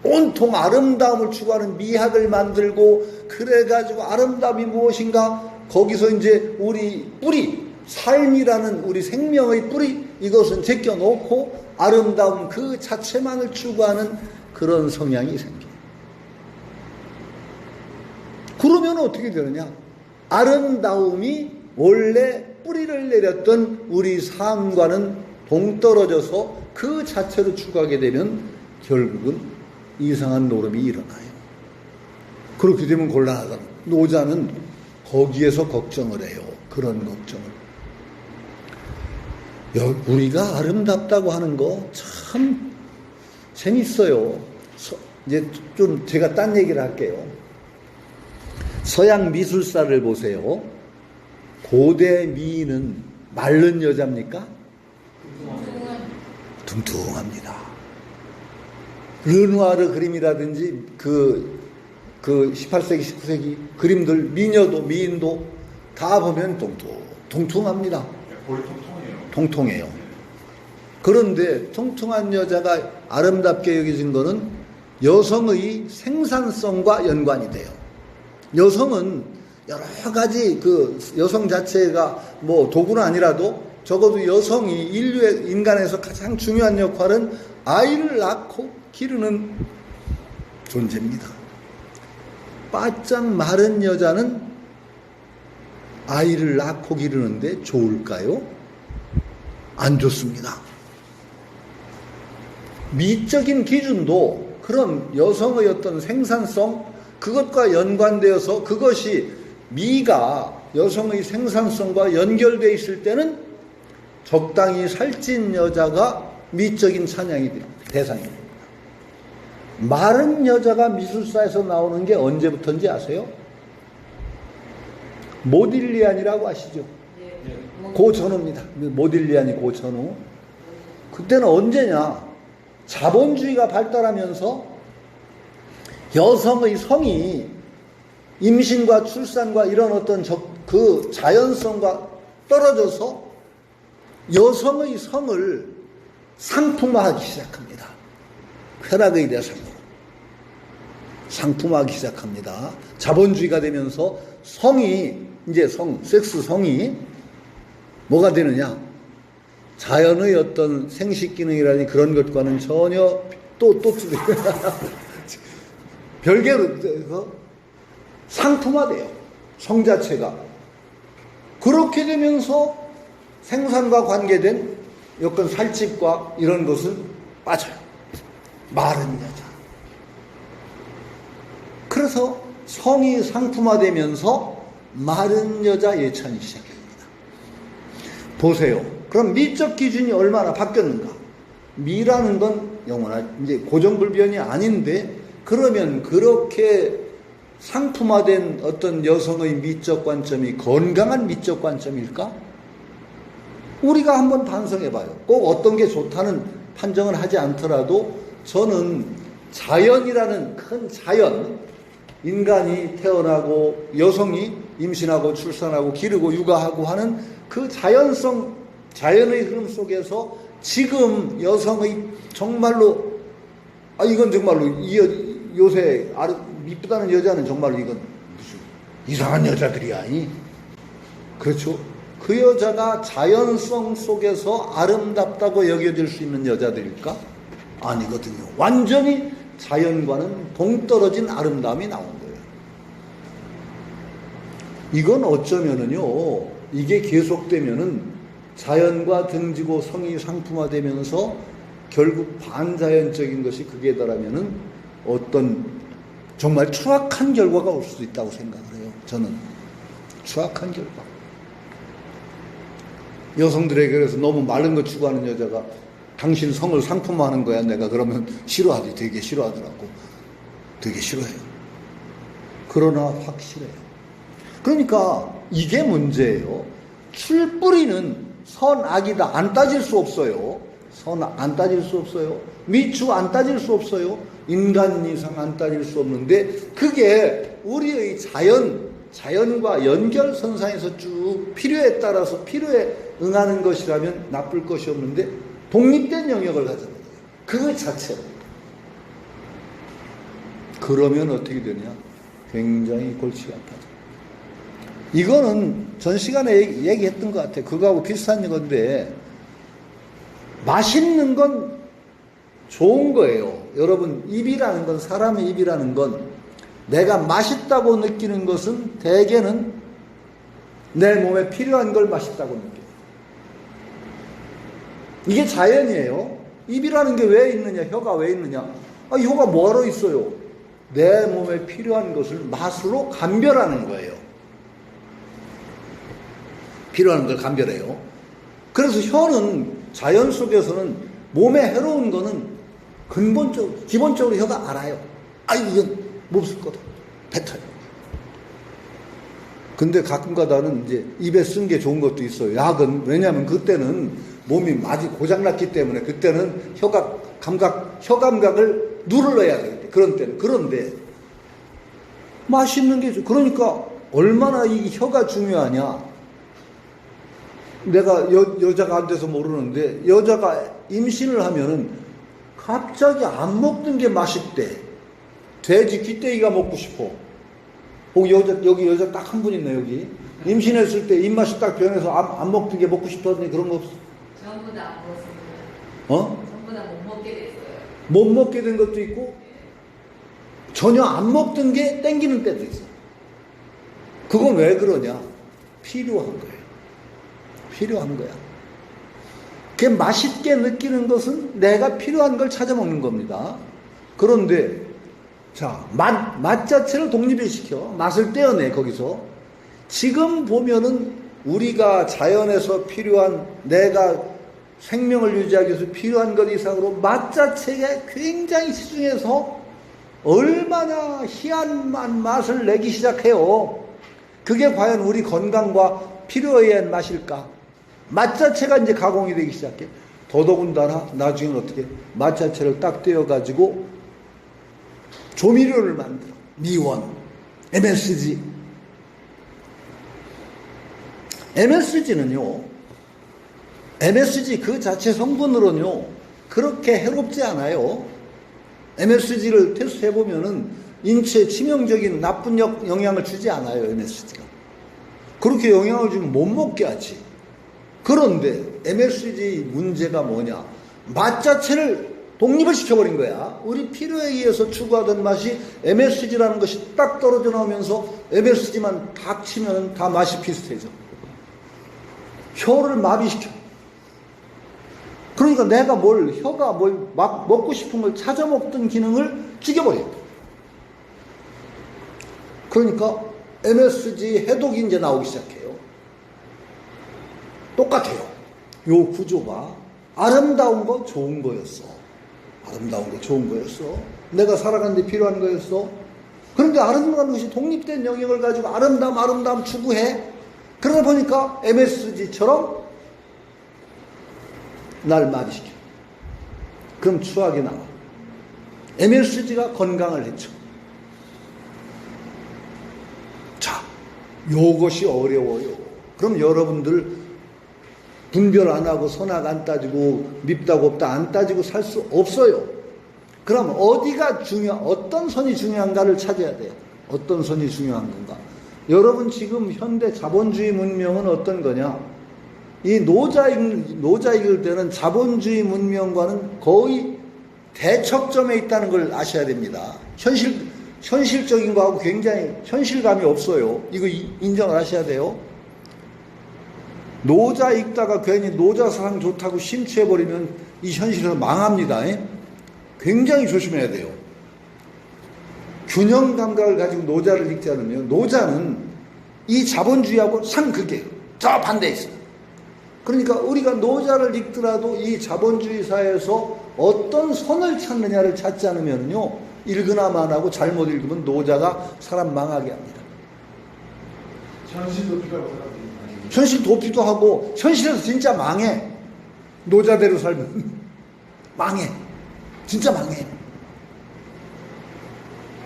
온통 아름다움을 추구하는 미학을 만들고, 그래가지고 아름다움이 무엇인가 거기서 이제 우리 뿌리, 삶이라는 우리 생명의 뿌리, 이것은 제껴놓고 아름다움 그 자체만을 추구하는 그런 성향이 생겨요. 그러면 어떻게 되느냐? 아름다움이 원래 뿌리를 내렸던 우리 삶과는 동떨어져서 그 자체로 추구하게 되면 결국은 이상한 노름이 일어나요. 그렇게 되면 곤란하다. 노자는 거기에서 걱정을 해요. 그런 걱정을. 우리가 아름답다고 하는 거 참 재밌어요. 이제 좀 제가 딴 얘기를 할게요. 서양 미술사를 보세요. 고대 미인은 마른 여자입니까? 뚱뚱합니다. 르누아르 그림이라든지 그 18세기, 19세기 그림들, 미녀도, 미인도 다 보면 통통합니다. 거의 통통해요. 통통해요. 그런데 통통한 여자가 아름답게 여겨진 거는 여성의 생산성과 연관이 돼요. 여성은 여러 가지 그 여성 자체가 뭐 도구는 아니라도 적어도 여성이 인류의 인간에서 가장 중요한 역할은 아이를 낳고 기르는 존재입니다. 바짝 마른 여자는 아이를 낳고 기르는데 좋을까요? 안 좋습니다. 미적인 기준도 그런 여성의 어떤 생산성, 그것과 연관되어서 그것이 미가 여성의 생산성과 연결되어 있을 때는 적당히 살찐 여자가 미적인 찬양이 대상입니다. 마른 여자가 미술사에서 나오는 게 언제부터인지 아세요? 모딜리안이라고 아시죠? 고전후입니다. 모딜리안이 고전후. 그때는 언제냐? 자본주의가 발달하면서 여성의 성이 임신과 출산과 이런 어떤 그 자연성과 떨어져서 여성의 성을 상품화하기 시작합니다. 쾌락의 대상으로 상품화하기 시작합니다. 자본주의가 되면서 성이 이제 섹스 성이 뭐가 되느냐? 자연의 어떤 생식 기능이라든지 그런 것과는 전혀 또 별개로 돼서 상품화돼요. 성 자체가. 그렇게 되면서 생산과 관계된 여건 살집과 이런 것은 빠져요. 마른 여자. 그래서 성이 상품화되면서 마른 여자 예찬이 시작합니다. 보세요. 그럼 미적 기준이 얼마나 바뀌었는가? 미라는 건 영원한 이제 고정불변이 아닌데 그러면 그렇게 상품화된 어떤 여성의 미적 관점이 건강한 미적 관점일까? 우리가 한번 반성해봐요. 꼭 어떤 게 좋다는 판정을 하지 않더라도 저는 자연이라는 큰 자연, 인간이 태어나고 여성이 임신하고 출산하고 기르고 육아하고 하는 그 자연성, 자연의 흐름 속에서 지금 여성의 정말로 이건 정말로 요새 이쁘다는 여자는 정말로 이건 무슨 이상한 여자들이야. 그렇죠? 그 여자가 자연성 속에서 아름답다고 여겨질 수 있는 여자들일까? 아니거든요. 완전히 자연과는 동떨어진 아름다움이 나온 거예요. 이건 어쩌면은요, 이게 계속되면은 자연과 등지고 성이 상품화되면서 결국 반자연적인 것이 극에 달하면은 어떤 정말 추악한 결과가 올 수도 있다고 생각을 해요. 저는 추악한 결과. 여성들에게 그래서 너무 마른 거 추구하는 여자가 당신 성을 상품화하는 거야 내가 그러면 싫어하지. 되게 싫어하더라고. 되게 싫어해요. 그러나 확실해요. 그러니까 이게 문제예요. 출뿌리는 선악이다 안 따질 수 없어요. 선 안 따질 수 없어요. 미추 안 따질 수 없어요. 인간 이상 안 따질 수 없는데 그게 우리의 자연과 연결선상에서 쭉 필요에 따라서 필요에 응하는 것이라면 나쁠 것이 없는데 독립된 영역을 가져야 돼요. 그거 자체로. 그러면 어떻게 되냐? 굉장히 골치가 아파져. 이거는 전 시간에 얘기했던 것 같아요. 그거하고 비슷한 건데 맛있는 건 좋은 거예요. 여러분, 입이라는 건, 사람의 입이라는 건 내가 맛있다고 느끼는 것은 대개는 내 몸에 필요한 걸 맛있다고 느껴요. 이게 자연이에요. 입이라는 게 왜 있느냐? 혀가 왜 있느냐? 혀가 뭐하러 있어요? 내 몸에 필요한 것을 맛으로 감별하는 거예요. 필요한 걸 감별해요. 그래서 혀는 자연 속에서는 몸에 해로운 거는 기본적으로 혀가 알아요. 이건 못 쓸 거다. 뱉어요. 근데 가끔가다는 이제 입에 쓴 게 좋은 것도 있어요. 약은. 왜냐하면 그때는 몸이 많이 고장났기 때문에 그때는 혀 감각을 누르러야 돼요. 그런 때는. 그런데 맛있는 게 그러니까 얼마나 이 혀가 중요하냐. 내가 여자가 안 돼서 모르는데 여자가 임신을 하면은 갑자기 안 먹던 게 맛있대. 돼지 귀때기가 먹고 싶어. 여기 여자 딱 한 분 있네 여기. 임신했을 때 입맛이 딱 변해서 안 먹던 게 먹고 싶다더니 그런 거 없어? 전부 다 안 먹었습니다. 어? 전부 다 못 먹게 됐어요. 못 먹게 된 것도 있고 전혀 안 먹던 게 땡기는 때도 있어. 그건 왜 그러냐? 필요한 거예요. 필요한 거야. 그 맛있게 느끼는 것은 내가 필요한 걸 찾아 먹는 겁니다. 그런데 자, 맛 자체를 독립시켜. 맛을 떼어내 거기서. 지금 보면은 우리가 자연에서 필요한 내가 생명을 유지하기 위해서 필요한 것 이상으로 맛 자체에 굉장히 시중해서 얼마나 희한한 맛을 내기 시작해요. 그게 과연 우리 건강과 필요에 의한 맛일까? 맛 자체가 이제 가공이 되기 시작해. 더더군다나 나중에는 어떻게 맛 자체를 딱 떼어가지고 조미료를 만들어. 미원, MSG. MSG는요, MSG 그 자체 성분으로는요, 그렇게 해롭지 않아요. MSG를 테스트해보면은 인체에 치명적인 나쁜 영향을 주지 않아요, MSG가. 그렇게 영향을 주면 못 먹게 하지. 그런데 MSG 문제가 뭐냐? 맛 자체를 독립을 시켜버린 거야. 우리 필요에 의해서 추구하던 맛이 MSG라는 것이 딱 떨어져 나오면서 MSG만 딱 치면 다 맛이 비슷해져. 혀를 마비시켜. 그러니까 내가 혀가 막 먹고 싶은 걸 찾아 먹던 기능을 죽여버려. 그러니까 MSG 해독이 이제 나오기 시작해요. 똑같아요. 요 구조가 아름다운 거 좋은 거였어. 아름다운 거 좋은 거였어. 내가 살아가는데 필요한 거였어. 그런데 아름다운 것이 독립된 영역을 가지고 아름다움 추구해. 그러다 보니까 MSG처럼 날 마비시켜. 그럼 추악이 나와. MSG가 건강을 해쳐. 자, 요것이 어려워요. 그럼 여러분들 분별 안 하고 선악 안 따지고 밉다고 없다 안 따지고 살 수 없어요. 그럼 어떤 선이 중요한가를 찾아야 돼요. 어떤 선이 중요한 건가? 여러분 지금 현대 자본주의 문명은 어떤 거냐? 이 노자익을 때는 자본주의 문명과는 거의 대척점에 있다는 걸 아셔야 됩니다. 현실적인 거하고 굉장히 현실감이 없어요. 이거 인정을 하셔야 돼요. 노자 읽다가 괜히 노자 사상 좋다고 심취해버리면 이 현실에서 망합니다. 굉장히 조심해야 돼요. 균형 감각을 가지고 노자를 읽지 않으면 노자는 이 자본주의하고 상극이에요. 저 반대에 있어요. 그러니까 우리가 노자를 읽더라도 이 자본주의 사회에서 어떤 선을 찾느냐를 찾지 않으면요, 읽으나만 하고 잘못 읽으면 노자가 사람 망하게 합니다. 현실 도피가 뭐라고? 현실 도피도 하고 현실에서 진짜 망해. 노자대로 살면 망해. 진짜 망해.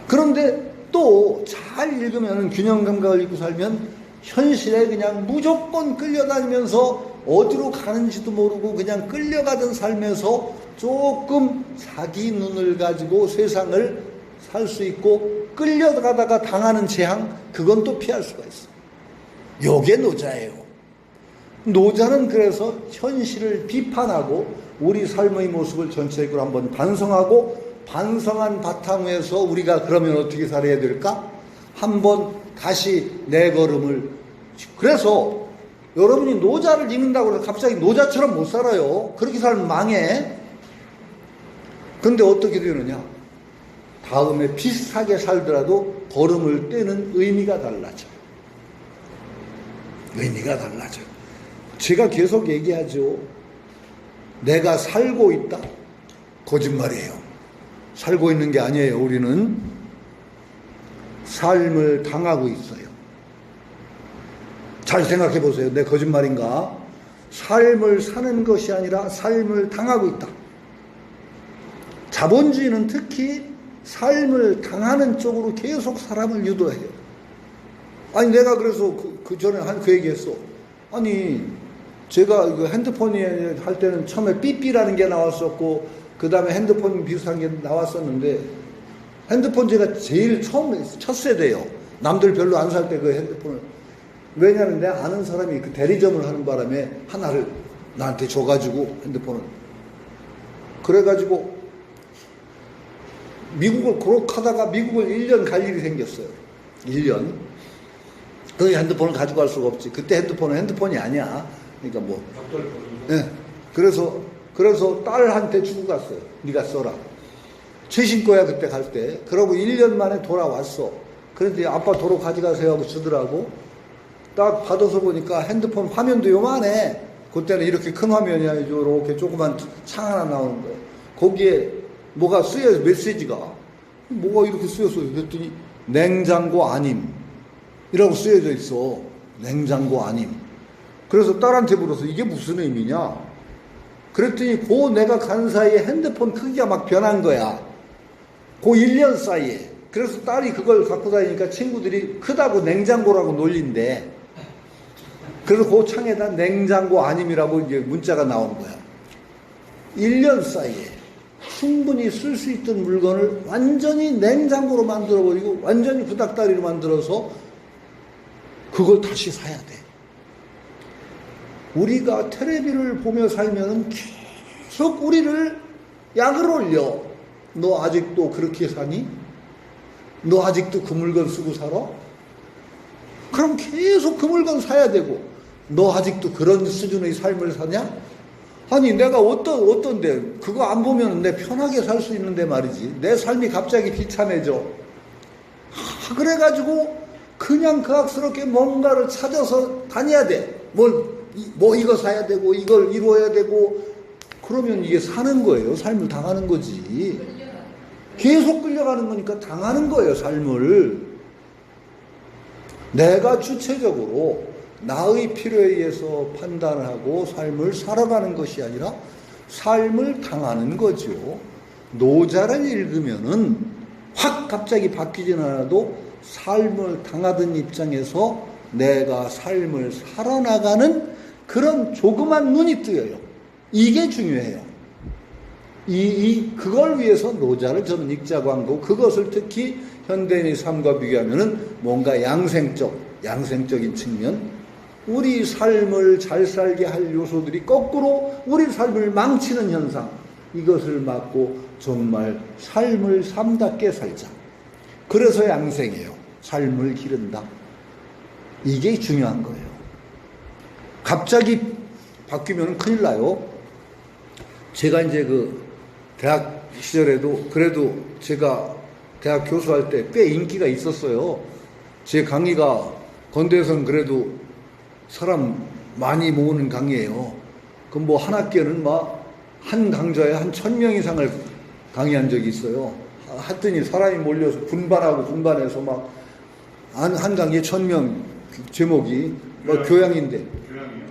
그런데 또 잘 읽으면 균형 감각을 읽고 살면 현실에 그냥 무조건 끌려다니면서 어디로 가는지도 모르고 그냥 끌려가던 삶에서 조금 자기 눈을 가지고 세상을 살 수 있고 끌려가다가 당하는 재앙, 그건 또 피할 수가 있어. 요게 노자예요. 노자는 그래서 현실을 비판하고 우리 삶의 모습을 전체적으로 한번 반성하고 반성한 바탕에서 우리가 그러면 어떻게 살아야 될까? 한번 다시 내 걸음을. 그래서 여러분이 노자를 읽는다고 해서 갑자기 노자처럼 못 살아요. 그렇게 살면 망해. 근데 어떻게 되느냐? 다음에 비슷하게 살더라도 걸음을 떼는 의미가 달라져요. 의미가 달라져요. 제가 계속 얘기하죠. 내가 살고 있다? 거짓말이에요. 살고 있는 게 아니에요. 우리는 삶을 당하고 있어요. 잘 생각해 보세요. 내 거짓말인가? 삶을 사는 것이 아니라 삶을 당하고 있다. 자본주의는 특히 삶을 당하는 쪽으로 계속 사람을 유도해요. 아니 내가 그래서 그 전에 그 얘기했어. 아니 제가 그 핸드폰이 할 때는 처음에 삐삐라는 게 나왔었고 그 다음에 핸드폰 비슷한 게 나왔었는데 핸드폰 제가 제일 처음 첫 세대예요. 남들 별로 안 살 때 그 핸드폰을. 왜냐하면 내 아는 사람이 그 대리점을 하는 바람에 하나를 나한테 줘가지고 핸드폰을. 그래가지고 미국을 그렇게 하다가 미국을 1년 갈 일이 생겼어요. 1년. 그 핸드폰을 가지고 갈 수가 없지. 그때 핸드폰은 핸드폰이 아니야. 그러니까 뭐. 예. 그래서 딸한테 주고 갔어요. 네가 써라. 최신 거야 그때 갈 때. 그러고 1년 만에 돌아왔어. 그런데 아빠 도로 가져가세요 하고 주더라고. 딱 받아서 보니까 핸드폰 화면도 요만해. 그때는 이렇게 큰 화면이 아니죠. 이렇게 조그만 창 하나 나오는 거예요. 거기에 뭐가 쓰여서 메시지가 뭐가 이렇게 쓰였어요. 그랬더니 냉장고 아님 이라고 쓰여져 있어. 냉장고 아님. 그래서 딸한테 물어서 이게 무슨 의미냐? 그랬더니 그 내가 간 사이에 핸드폰 크기가 막 변한 거야. 그 1년 사이에. 그래서 딸이 그걸 갖고 다니니까 친구들이 크다고 냉장고라고 놀린대. 그래서 그 창에다 냉장고 아님이라고 이제 문자가 나온 거야. 1년 사이에 충분히 쓸 수 있던 물건을 완전히 냉장고로 만들어버리고 완전히 구닥다리로 만들어서 그걸 다시 사야 돼. 우리가 텔레비를 보며 살면은 계속 우리를 약을 올려. 너 아직도 그렇게 사니? 너 아직도 그 물건 쓰고 살아? 그럼 계속 그 물건 사야 되고, 너 아직도 그런 수준의 삶을 사냐? 아니, 내가 어떤데, 그거 안 보면 내 편하게 살 수 있는데 말이지. 내 삶이 갑자기 비참해져. 그래가지고, 그냥 그악스럽게 뭔가를 찾아서 다녀야 돼. 뭐 이거 사야 되고, 이걸 이루어야 되고, 그러면 이게 사는 거예요. 삶을 당하는 거지. 계속 끌려가는 거니까 당하는 거예요, 삶을. 내가 주체적으로 나의 필요에 의해서 판단을 하고 삶을 살아가는 것이 아니라 삶을 당하는 거죠. 노자를 읽으면은 확 갑자기 바뀌진 않아도 삶을 당하던 입장에서 내가 삶을 살아나가는 그런 조그만 눈이 뜨여요. 이게 중요해요. 그걸 위해서 노자를 저는 읽자고 한 거고, 그것을 특히 현대인의 삶과 비교하면은 뭔가 양생적인 측면, 우리 삶을 잘 살게 할 요소들이 거꾸로 우리 삶을 망치는 현상, 이것을 막고 정말 삶을 삶답게 살자. 그래서 양생이에요. 삶을 기른다. 이게 중요한 거예요. 갑자기 바뀌면 큰일 나요. 제가 이제 대학 시절에도 그래도 제가 대학 교수할 때 꽤 인기가 있었어요. 제 강의가 건대에서는 그래도 사람 많이 모으는 강의예요. 그럼 뭐 한 학기에는 한 강좌에 한 1000명 이상을 강의한 적이 있어요. 하더니 사람이 몰려서 분반해서 한 강의에 1000명 제목이 교양인데.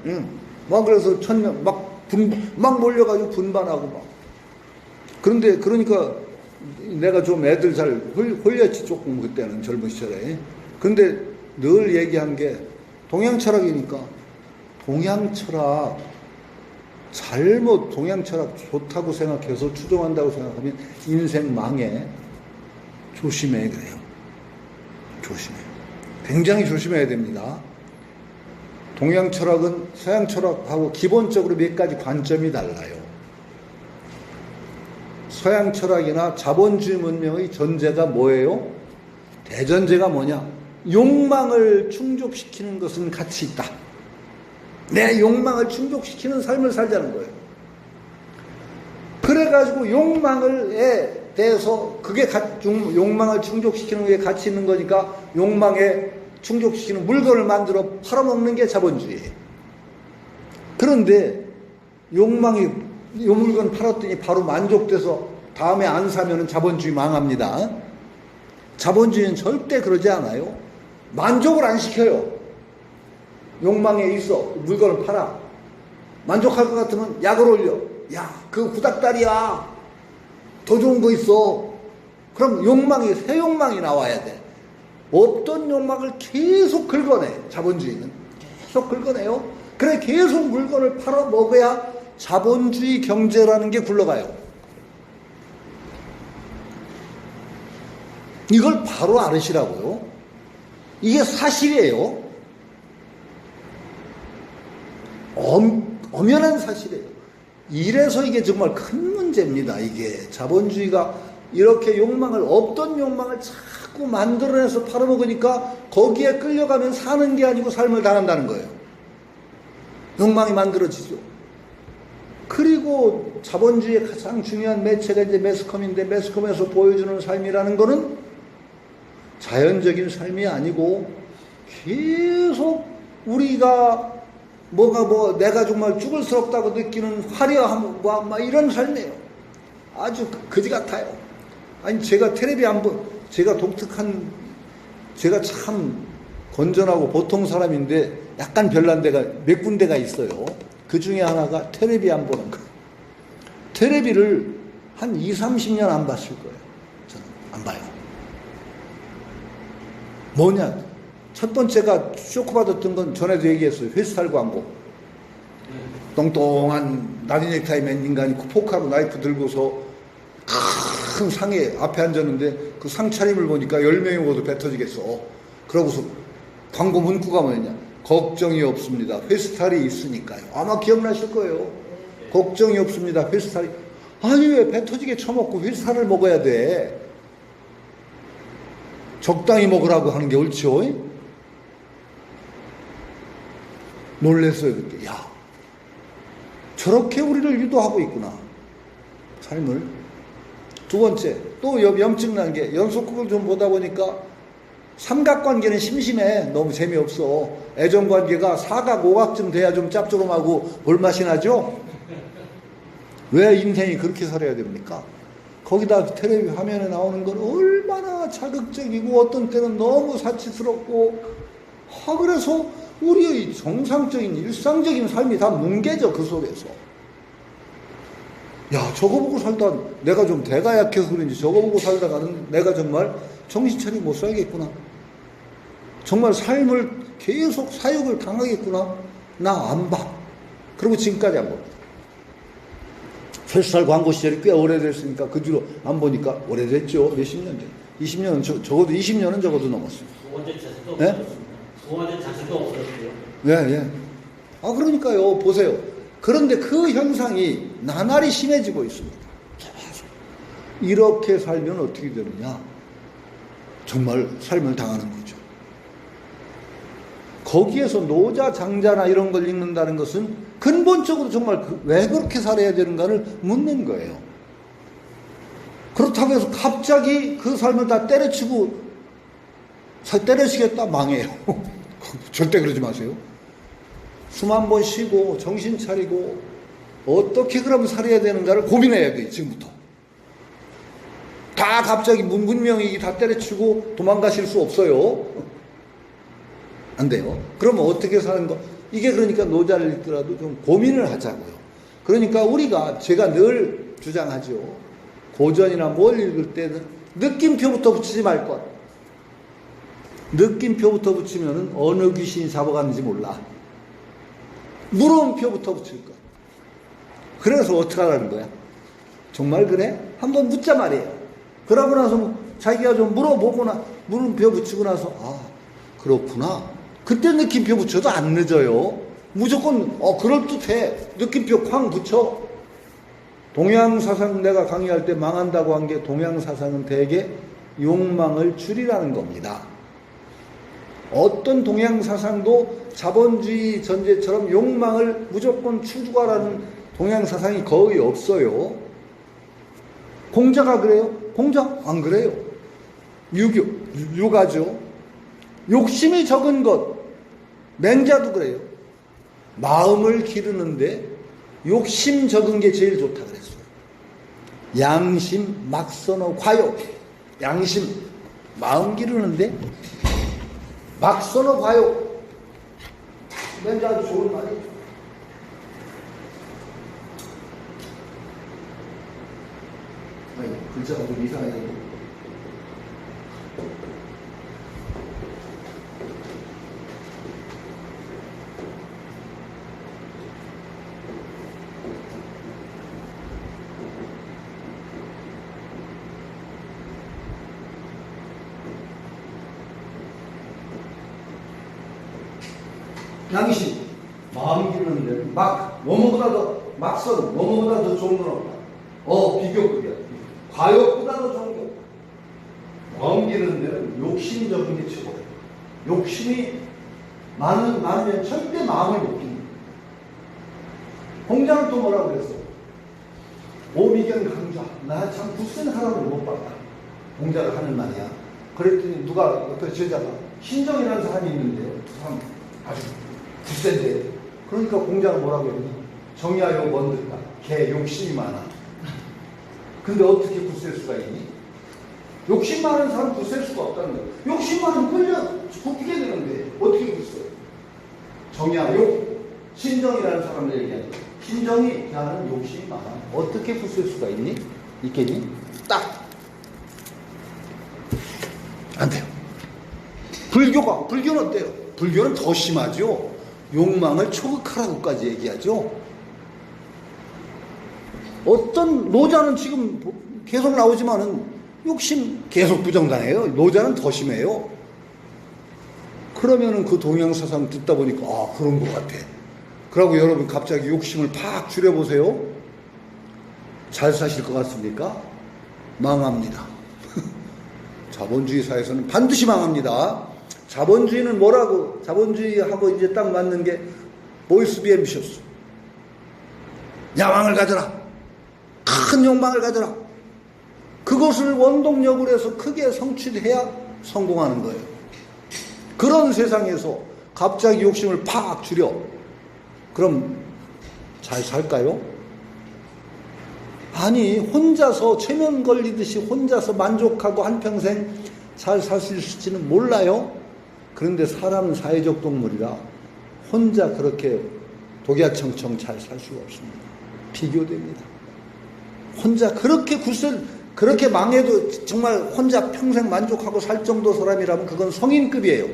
응. 그래서 1000명 막 몰려가지고 분반하고 그러니까 내가 좀 애들 잘 홀렸지, 조금 그때는 젊은 시절에. 근데 늘 얘기한 게 동양철학이니까 동양철학 좋다고 생각해서 추종한다고 생각하면 인생 망해. 조심해 그래요. 조심해. 굉장히 조심해야 됩니다. 동양철학은 서양철학하고 기본적으로 몇 가지 관점이 달라요. 서양철학이나 자본주의 문명의 전제가 뭐예요? 대전제가 뭐냐? 욕망을 충족시키는 것은 가치 있다. 내 욕망을 충족시키는 삶을 살자는 거예요. 그래가지고 욕망에 대해서 욕망을 충족시키는 게 가치 있는 거니까 욕망에 충족시키는 물건을 만들어 팔아먹는 게 자본주의예요. 그런데 욕망이 이 물건 팔았더니 바로 만족돼서 다음에 안 사면은 자본주의 망합니다. 자본주의는 절대 그러지 않아요. 만족을 안 시켜요. 욕망에 있어. 물건을 팔아. 만족할 것 같으면 약을 올려. 야, 그 구닥다리야. 더 좋은 거 있어. 그럼 새 욕망이 나와야 돼. 없던 욕망을 계속 긁어내. 자본주의는 계속 긁어내요. 그래, 계속 물건을 팔아 먹어야 자본주의 경제라는 게 굴러가요. 이걸 바로 알으시라고요. 이게 사실이에요. 엄연한 사실이에요. 이래서 이게 정말 큰 문제입니다. 이게 자본주의가 이렇게 욕망을, 없던 욕망을 자꾸 만들어내서 팔아먹으니까 거기에 끌려가면 사는 게 아니고 삶을 당한다는 거예요. 욕망이 만들어지죠. 그리고 자본주의의 가장 중요한 매체가 이제 매스컴인데, 매스컴에서 보여주는 삶이라는 거는 자연적인 삶이 아니고 계속 우리가 내가 정말 죽을스럽다고 느끼는 화려함과 막 이런 삶이에요. 아주 거지 같아요. 아니, 제가 텔레비 제가 제가 참 건전하고 보통 사람인데 약간 별난 데가 몇 군데가 있어요. 그 중에 하나가 텔레비 안 보는 거. 텔레비를 한 20, 30년 안 봤을 거예요. 저는 안 봐요. 뭐냐? 첫 번째가 쇼크 받았던 건 전에도 얘기했어요. 회스탈 광고. 똥똥한 나리넥타이 맨 인간이 포크하고 나이프 들고서 큰 상에 앞에 앉았는데 그 상차림을 보니까 10명이 먹어도 배 터지겠어. 그러고서 광고 문구가 뭐냐? 걱정이 없습니다. 회스탈이 있으니까요. 아마 기억나실 거예요. 걱정이 없습니다. 회스탈이. 아니, 왜 배 터지게 처먹고 회스탈을 먹어야 돼? 적당히 먹으라고 하는 게 옳죠? 놀랬어요, 그때. 야, 저렇게 우리를 유도하고 있구나. 삶을. 두 번째, 또 염증난 게, 연속극을 좀 보다 보니까 삼각관계는 심심해. 너무 재미없어. 애정관계가 사각, 오각쯤 돼야 좀 짭조름하고 볼맛이 나죠? 왜 인생이 그렇게 살아야 됩니까? 거기다 텔레비 화면에 나오는 건 얼마나 자극적이고 어떤 때는 너무 사치스럽고, 그래서 우리의 정상적인 일상적인 삶이 다 뭉개져, 그 속에서. 야, 저거 보고 살다 내가 좀 대가 약해서 그런지 저거 보고 살다가는 내가 정말 정신 차리고 못 살겠구나. 정말 삶을 계속 사육을 당하겠구나. 나 안 봐. 그리고 지금까지 안 봅니다. 회스탈 광고 시절이 꽤 오래됐으니까 그 뒤로 안 보니까 오래됐죠. 몇십 년 전. 20년은 적어도 20년은 적어도 넘었어요. 소원제 자체도 네? 없어졌습니다. 소원제 자체도 없어졌고요. 예, 예. 그러니까요. 보세요. 그런데 그 현상이 나날이 심해지고 있습니다. 계속. 이렇게 살면 어떻게 되느냐? 정말 삶을 당하는 거죠. 거기에서 노자, 장자나 이런 걸 읽는다는 것은 근본적으로 정말 왜 그렇게 살아야 되는가를 묻는 거예요. 그렇다고 해서 갑자기 그 삶을 다 때려치겠다 망해요. 절대 그러지 마세요. 숨 한 번 쉬고 정신 차리고 어떻게 그러면 살아야 되는가를 고민해야 돼요. 지금부터. 다 갑자기 문명이 다 때려치고 도망가실 수 없어요. 안 돼요. 그러면 어떻게 사는 거? 이게 그러니까 노자를 읽더라도 좀 고민을 하자고요. 그러니까 제가 늘 주장하죠. 고전이나 뭘 읽을 때는 느낌표부터 붙이지 말 것. 느낌표부터 붙이면은 어느 귀신이 잡아가는지 몰라. 물음표부터 붙일 것. 그래서 어떻게 하라는 거야? 정말 그래? 한번 묻자 말이에요. 그러고 나서 자기가 좀 물어보거나 물음표 붙이고 나서 그렇구나. 그때 느낌표 붙여도 안 늦어요. 무조건 그럴듯해. 느낌표 쾅 붙여. 동양사상 내가 강의할 때 망한다고 한 게 동양사상은 대개 욕망을 줄이라는 겁니다. 어떤 동양사상도 자본주의 전제처럼 욕망을 무조건 추구하라는 동양사상이 거의 없어요. 공자가 그래요? 공자 안 그래요. 유가죠. 욕심이 적은 것. 맹자도 그래요. 마음을 기르는데 욕심 적은 게 제일 좋다 그랬어요. 양심, 막선어, 과욕. 양심, 마음 기르는데 막선어, 과욕. 맹자 아주 좋은 말이죠. 글자가 좀 이상해요. 양심, 마음 기르는데 뭐뭐보다 더, 막선, 뭐뭐보다 더 좋은 건 없다. 비교급이야. 과욕보다 더 좋은 게 없다. 넘기는 데는 욕심적인 게 최고예요. 욕심이 많으면 절대 마음을 못 깁니다. 공자는 또 뭐라고 그랬어? 오미견 강좌. 나 참 굳센 사람을 못 봤다. 공자가 하는 말이야. 그랬더니 누가 옆에 제자가 신정이라는 사람이 있는데 그 사람 아주 굳센데. 그러니까 공자가 뭐라고 했니? 정야요 먼들다. 걔 욕심이 많아. 근데 어떻게 굳셀 수가 있니? 욕심 많은 사람 굳셀 수가 없다는 거예요. 욕심 많으면 끌려 굽게 되는데 어떻게 굳어요? 정야욕, 신정이라는 사람을 얘기하죠. 신정이 나는 욕심이 많아. 어떻게 굳을 수가 있니? 있겠니? 딱! 안 돼요. 불교는 어때요? 불교는 더 심하죠. 욕망을 초극하라고까지 얘기하죠. 어떤 노자는 지금 계속 나오지만은 욕심 계속 부정당해요. 노자는 더 심해요. 그러면은 그 동양사상 듣다 보니까 그런 것 같아. 그러고 여러분 갑자기 욕심을 팍 줄여보세요. 잘 사실 것 같습니까? 망합니다. 자본주의 사회에서는 반드시 망합니다. 자본주의는 뭐라고? 자본주의하고 이제 딱 맞는 게 보이스 비앰비셔스. 야망을 가져라. 큰 욕망을 가져라. 그것을 원동력으로 해서 크게 성취해야 성공하는 거예요. 그런 세상에서 갑자기 욕심을 팍 줄여. 그럼 잘 살까요? 아니, 혼자서 최면 걸리듯이 혼자서 만족하고 한평생 잘 살 수 있을지는 몰라요. 그런데 사람은 사회적 동물이라 혼자 그렇게 독야청청 잘 살 수가 없습니다. 비교됩니다. 혼자 그렇게 망해도 정말 혼자 평생 만족하고 살 정도 사람이라면 그건 성인급이에요.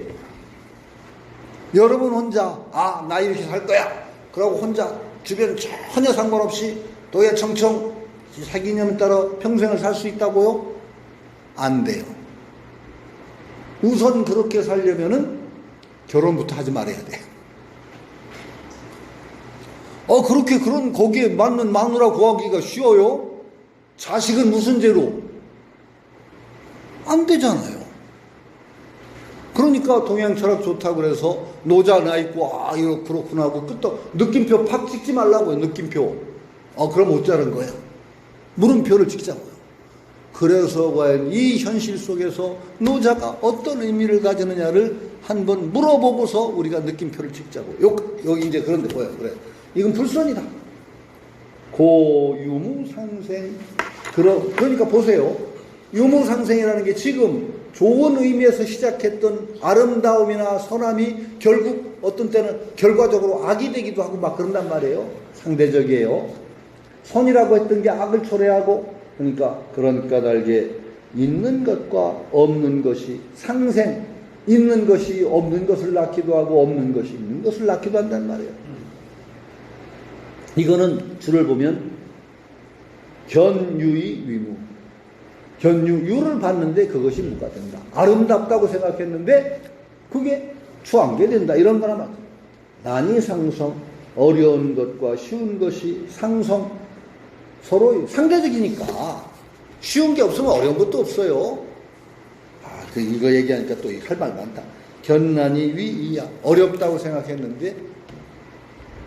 여러분 혼자 나 이렇게 살 거야. 그러고 혼자 주변 전혀 상관없이 독야청청 자기 이념에 따라 평생을 살 수 있다고요? 안 돼요. 우선 그렇게 살려면은 결혼부터 하지 말아야 돼요. 그렇게 거기에 맞는 마누라 구하기가 쉬워요? 자식은 무슨 죄로? 안 되잖아요. 그러니까 동양 철학 좋다고 그래서 노자 나 있고 이거 그렇구나 하고 끝도 느낌표 팍 찍지 말라고요. 느낌표. 그럼 못 자른 거예요. 물음표를 찍자고요. 그래서 과연 이 현실 속에서 노자가 어떤 의미를 가지느냐를 한번 물어보고서 우리가 느낌표를 찍자고. 여기 이제 그런데 뭐야? 그래. 이건 불선이다. 고유무상생. 그러니까 보세요. 유무상생이라는 게 지금 좋은 의미에서 시작했던 아름다움이나 선함이 결국 어떤 때는 결과적으로 악이 되기도 하고 막 그런단 말이에요. 상대적이에요. 선이라고 했던 게 악을 초래하고, 그러니까 달게 있는 것과 없는 것이 상생, 있는 것이 없는 것을 낳기도 하고 없는 것이 있는 것을 낳기도 한단 말이에요. 이거는 줄을 보면 견유의 위무. 유를 봤는데 그것이 무가 된다. 아름답다고 생각했는데 그게 추한게 된다. 이런 거나 맞아. 난이 상성, 어려운 것과 쉬운 것이 상성. 서로 상대적이니까 쉬운 게 없으면 어려운 것도 없어요. 이거 얘기하니까 또 할 말 많다. 견난이 위이야. 어렵다고 생각했는데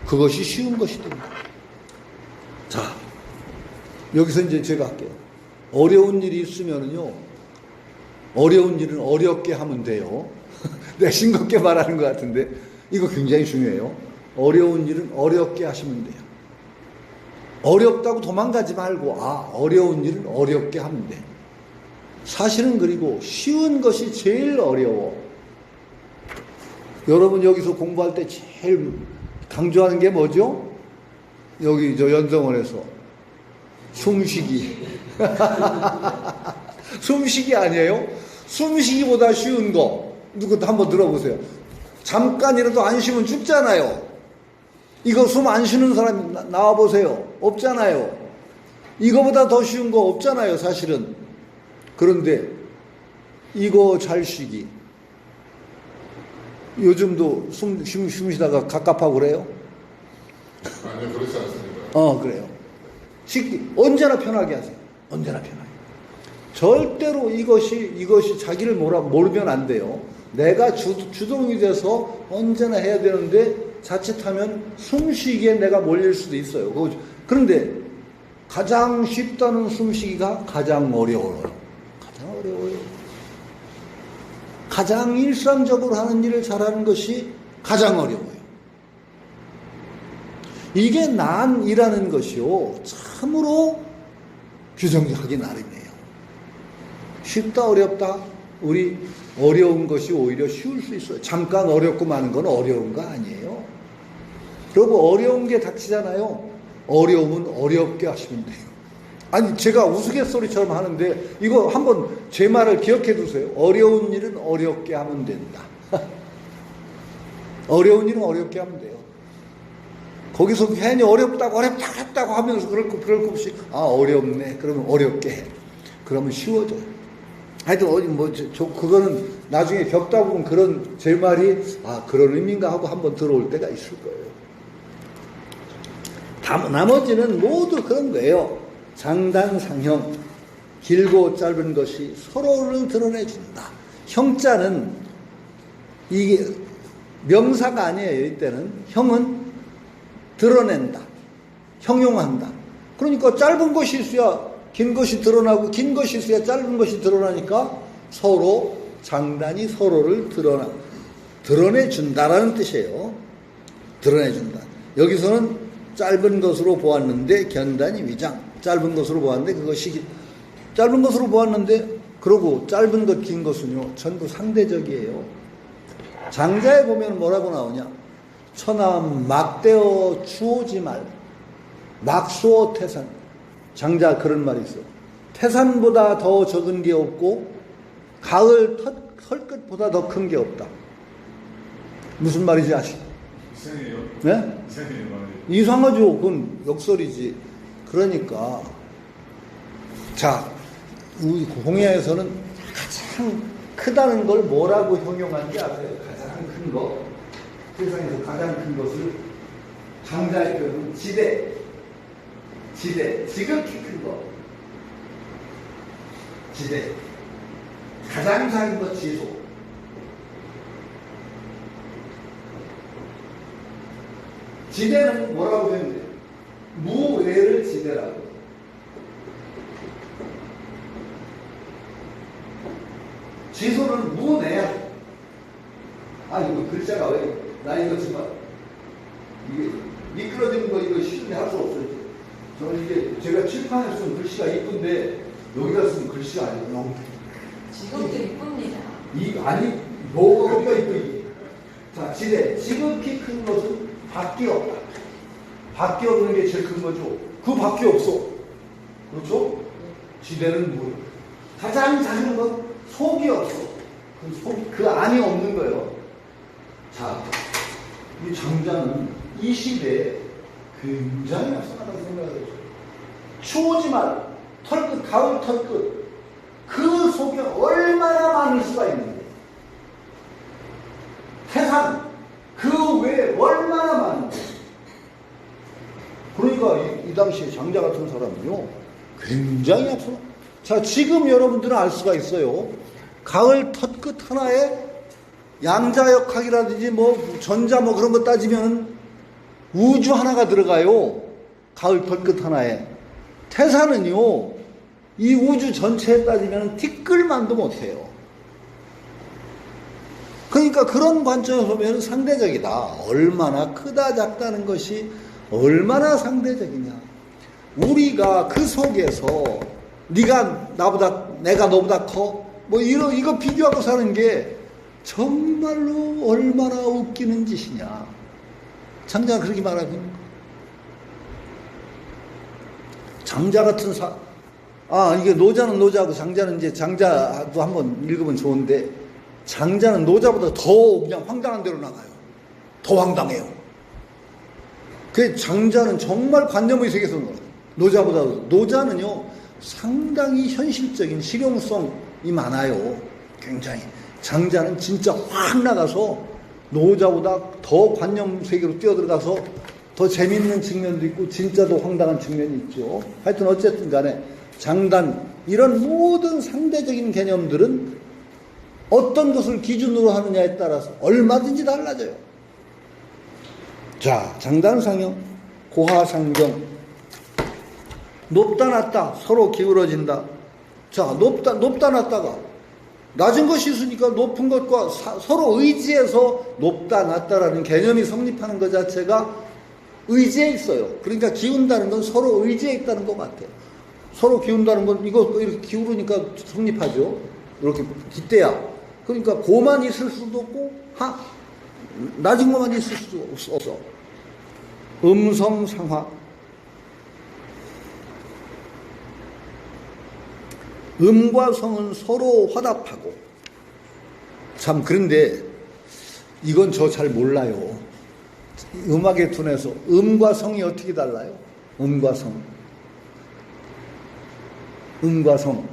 그것이 쉬운 것이 된다. 자, 여기서 이제 제가 할게요. 어려운 일이 있으면은요, 어려운 일은 어렵게 하면 돼요. 내가 싱겁게 말하는 것 같은데 이거 굉장히 중요해요. 어려운 일은 어렵게 하시면 돼요. 어렵다고 도망가지 말고 어려운 일은 어렵게 하면 돼. 사실은 그리고 쉬운 것이 제일 어려워. 여러분 여기서 공부할 때 제일 강조하는 게 뭐죠? 여기 저 연정원에서 숨쉬기. 숨쉬기 아니에요? 숨쉬기보다 쉬운 거 누구도 한번 들어보세요. 잠깐이라도 안 쉬면 죽잖아요. 이거 숨 안 쉬는 사람 나와보세요. 없잖아요. 이거보다 더 쉬운 거 없잖아요, 사실은. 그런데 이거 잘 쉬기. 요즘도 숨 쉬다가 갑갑하고 그래요? 아니요, 그렇지 않습니다. 그래요. 언제나 편하게 하세요. 언제나 편하게. 절대로 이것이 자기를 모르면 안 돼요. 내가 주동이 돼서 언제나 해야 되는데 자칫하면 숨쉬기에 내가 몰릴 수도 있어요. 그런데 가장 쉽다는 숨쉬기가 가장 어려워요. 가장 어려워요. 가장 일상적으로 하는 일을 잘하는 것이 가장 어려워요. 이게 난이라는 것이요, 참으로 규정하기 나름이에요. 쉽다 어렵다, 우리 어려운 것이 오히려 쉬울 수 있어요. 잠깐 어렵고 마는 건 어려운 거 아니에요. 그리고 어려운 게 닥치잖아요. 어려우면 어렵게 하시면 돼요. 아니, 제가 우스갯소리처럼 하는데 이거 한번 제 말을 기억해 두세요. 어려운 일은 어렵게 하면 된다. 어려운 일은 어렵게 하면 돼요. 거기서 괜히 어렵다고 하면서 그럴 거 없이, 어렵네, 그러면 어렵게 해. 그러면 쉬워져요. 하여튼 그거는 나중에 겪다 보면 그런 제 말이 그런 의미인가 하고 한번 들어올 때가 있을 거예요. 나머지는 모두 그런 거예요. 장단상형, 길고 짧은 것이 서로를 드러내준다. 형자는 이게 명사가 아니에요. 이때는 형은 드러낸다, 형용한다. 그러니까 짧은 것이 있어야 긴 것이 드러나고, 긴 것이 있어야 짧은 것이 드러나니까 서로 장단이 서로를 드러내준다라는 뜻이에요. 드러내준다. 여기서는 짧은 것으로 보았는데 견단이 위장. 짧은 것으로 보았는데 그것이 짧은 것으로 보았는데, 그러고 짧은 것, 긴 것은요 전부 상대적이에요. 장자에 보면 뭐라고 나오냐? 천암 막대어 추오지 말, 막수어 태산. 장자 그런 말이 있어. 태산보다 더 적은 게 없고 가을 털끝보다 더 큰 게 없다. 무슨 말인지 아시죠? 이상해요. 네? 이상해요, 말이. 이상하죠. 그건 역설이지. 그러니까 자, 우리 공야에서는 가장 크다는 걸 뭐라고 형용하는지 아세요? 가장 큰 거. 세상에서 가장 큰 것을 장자의 표현은 지대, 지극히 큰 거. 지대. 가장 작은 것 지소. 지대는 뭐라고 했는데? 무외를 지대라고. 지소는 무내야. 이거 글자가 왜? 나 이거 정말 이게 미끄러지는 거 이거 쉽게 할 수 없어요. 저는 이게 제가 칠판에 쓴 글씨가 이쁜데 여기다 쓴 글씨가 아니고 지금도 이쁩니다. 아니 뭐가 어디가 이뻐 이게. 자, 지대. 지극히 큰 것은 밖에 없다. 밖에 없는 게 제일 큰 거죠. 그 밖에 없어. 그렇죠? 지대는 뭐 가장 작은 건 속이 없어. 그 안이 없는 거예요. 자, 이 장자는 이 시대에 굉장히 앞서나가는 생각을 해요. 추오지 말, 털끝, 가을 털끝. 그 속에 얼마나 많을 수가 있는데. 태산, 그 외에 얼마나 많은데. 그러니까 이 당시에 장자 같은 사람은요, 굉장히 앞서. 자, 지금 여러분들은 알 수가 있어요. 가을 털끝 하나에 양자역학이라든지 전자 그런 거 따지면 우주 하나가 들어가요. 가을 털끝 하나에. 태산은요, 이 우주 전체에 따지면 티끌만도 못해요. 그러니까 그런 관점에서 보면 상대적이다. 얼마나 크다 작다는 것이 얼마나 상대적이냐. 우리가 그 속에서 네가 나보다, 내가 너보다 커? 이거 비교하고 사는 게 정말로 얼마나 웃기는 짓이냐. 장자가 그렇게 말하는 거예요. 장자 같은 이게 노자는 노자고 장자는 이제 장자도 한번 읽으면 좋은데, 장자는 노자보다 더 그냥 황당한 데로 나가요. 더 황당해요. 그 장자는 정말 관념의 세계에서 노자보다도. 노자는요, 상당히 현실적인 실용성이 많아요. 굉장히. 장자는 진짜 확 나가서 노자보다 더 관념 세계로 뛰어들어가서 더 재밌는 측면도 있고 진짜도 황당한 측면이 있죠. 하여튼 어쨌든 간에 장단 이런 모든 상대적인 개념들은 어떤 것을 기준으로 하느냐에 따라서 얼마든지 달라져요. 자, 장단상형, 고하상경, 높다 낮다 서로 기울어진다. 자, 높다 낮다가 낮은 것이 있으니까 높은 것과 서로 의지해서 높다 낮다라는 개념이 성립하는 것 자체가 의지에 있어요. 그러니까 기운다는 건 서로 의지에 있다는 것 같아요. 서로 기운다는 건 이거 이렇게 기울으니까 성립하죠. 이렇게 깃대야. 그러니까 고만 있을 수도 없고 낮은 것만 있을 수도 없어. 음성상화. 음과 성은 서로 화답하고. 참 그런데 이건 저 잘 몰라요. 음악의 톤에서 음과 성이 어떻게 달라요? 음과 성. 음과 성.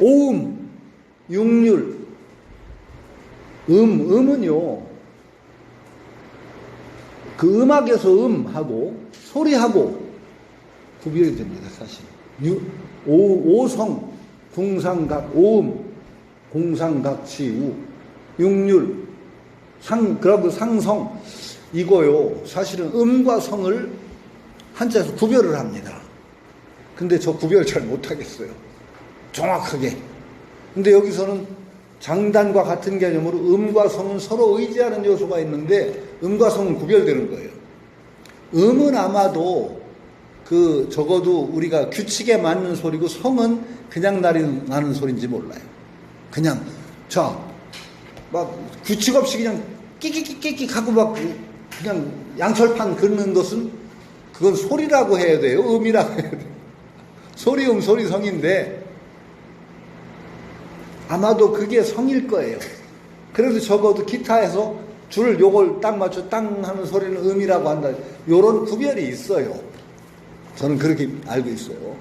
오음, 육률. 음은요. 그 음악에서 음하고 소리하고 구별이 됩니다, 사실. 오성, 궁상각, 오음, 공상각치우, 육률, 그리고 상성, 이거요. 사실은 음과 성을 한자에서 구별을 합니다. 근데 저 구별 잘 못하겠어요. 정확하게. 근데 여기서는 장단과 같은 개념으로 음과 성은 서로 의지하는 요소가 있는데 음과 성은 구별되는 거예요. 음은 아마도 적어도 우리가 규칙에 맞는 소리고 성은 그냥 나는 소리인지 몰라요. 그냥 막 규칙 없이 그냥 끼끼끼끼 하고 막 그냥 양철판 긋는 것은 그건 소리라고 해야 돼요. 음이라고 해야 돼요. 소리음 소리성인데 아마도 그게 성일 거예요. 그래도 적어도 기타에서 줄 요걸 딱 맞춰 땅 하는 소리는 음이라고 한다. 요런 구별이 있어요. 저는 그렇게 알고 있어요.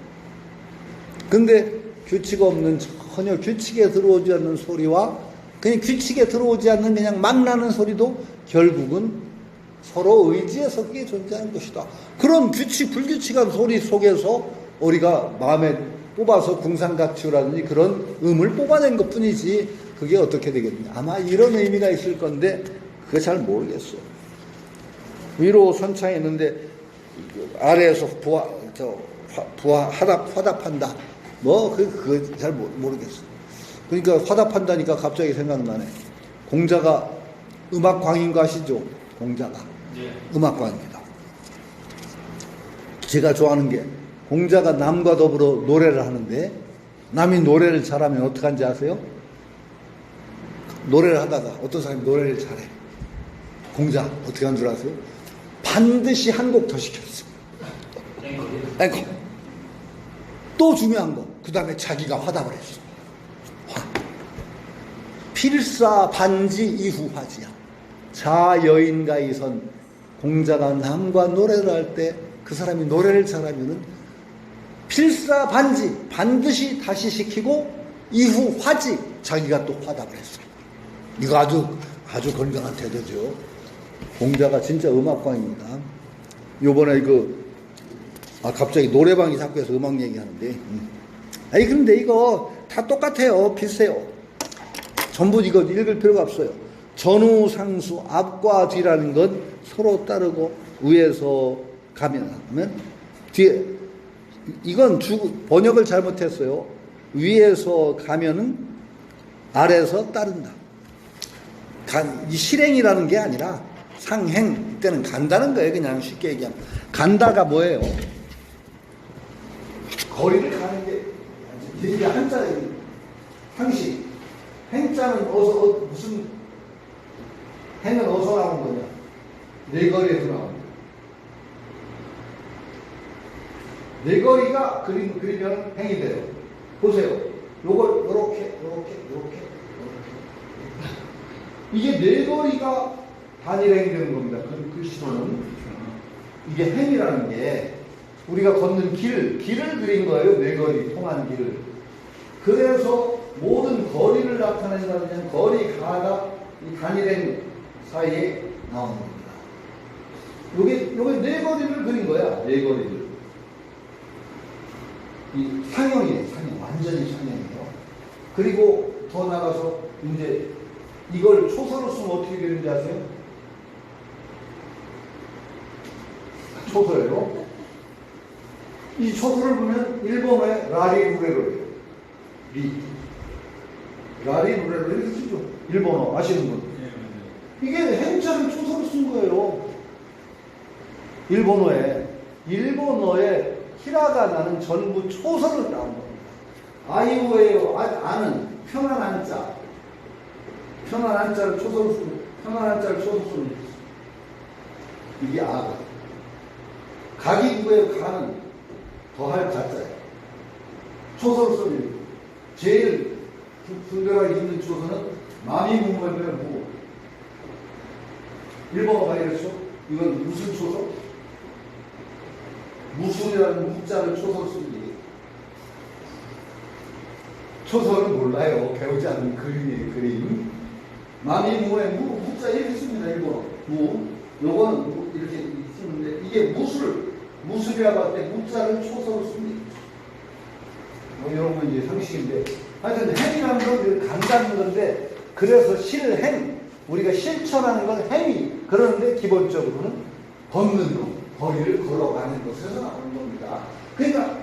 근데 규칙 없는 전혀 규칙에 들어오지 않는 소리와 그냥 규칙에 들어오지 않는 그냥 막 나는 소리도 결국은 서로 의지해서 그게 존재하는 것이다. 그런 불규칙한 소리 속에서 우리가 마음에 뽑아서 궁상각치우라든지 그런 음을 뽑아낸 것 뿐이지 그게 어떻게 되겠냐. 아마 이런 의미가 있을 건데 그거 잘 모르겠어요. 위로 선창에 있는데 아래에서 화답한다. 그거 잘 모르겠어요. 그러니까 화답한다니까 갑자기 생각나네. 공자가 음악광인 거 아시죠? 공자가. 네. 음악광입니다. 제가 좋아하는 게 공자가 남과 더불어 노래를 하는데 남이 노래를 잘하면 어떻게 하는지 아세요? 노래를 하다가 어떤 사람이 노래를 잘해. 공자 어떻게 하는 줄 아세요? 반드시 한 곡 더 시켰어. 앵콜. 또 중요한 거. 그 다음에 자기가 화답을 했어. 필사 반지 이후 화지야. 자 여인과 이선. 공자가 남과 노래를 할 때 그 사람이 노래를 잘하면은 필사 반지 반드시 다시 시키고 이후 화지 자기가 또 화답을 했어요. 이거 아주 건강한 태도죠. 공자가 진짜 음악광입니다. 요번에 갑자기 노래방이 자꾸 해서 음악 얘기하는데 아니 근데 이거 다 똑같아요. 비슷해요. 전부 이거 읽을 필요가 없어요. 전후 상수 앞과 뒤라는 건 서로 따르고 위에서 가면 뒤에 이건 번역을 잘못했어요. 위에서 가면은 아래에서 따른다. 이 실행이라는 게 아니라 상행 이때는 간다는 거예요. 그냥 쉽게 얘기하면 간다가 뭐예요? 거리를 가는 게 이게 한자예요. 항시 행자는 무슨 행은 어디서 나온 거냐? 네거리에서 나온 거야. 네거리가 그리면 행이 돼요. 보세요. 요걸 요렇게 이게 네거리가 단일행이 되는 겁니다. 그 글씨로는 이게 행이라는 게 우리가 걷는 길을 그린 거예요. 네거리 통한 길을. 그래서 모든 거리를 나타낸다면 거리 가다 이 단일행 사이에 나오는 겁니다. 요게 네 거리를 그린 거야. 네 거리를. 이 상형이에요. 상형. 완전히 상형이에요. 그리고 더 나가서 이제 이걸 초서로 쓰면 어떻게 되는지 아세요? 초서예요. 이 초서를 보면 일본어에 라리루레로예요. 라리루레로 이렇게 쓰죠. 일본어 아시는 분? 이게 행자를 초서로 쓴 거예요. 일본어에 히라가나는 전부 초서로 나온 겁니다. 아이오에요. 아는 편안한 자. 편안한 자를 초서로 쓰고 편안한 자를 초서로 쓰는 이게 아가. 가기구의 가는 더할 가자예요. 초서로 쓰는 제일 분별하기 힘든 초서는 마미무모의 무. 일본어가 이랬죠? 이건 무슨 초서? 무술이라는 무자를 초서로 쓰는 얘기예요. 초서는 몰라요. 배우지 않는 그림이에요. 그림. 마미무의 무자 이렇게 씁니다. 일본어. 요거는 이렇게 쓰는데 이게 무술이라고 할 때 무자를 초서로 씁니다. 이런 건 이제 상식인데 하여튼 행이라는 건 간다는 건데 그래서 실행 우리가 실천하는 건 행위 그러는데 기본적으로는 걷는 것 거리를 걸어가는 것에서 나오는 겁니다. 그러니까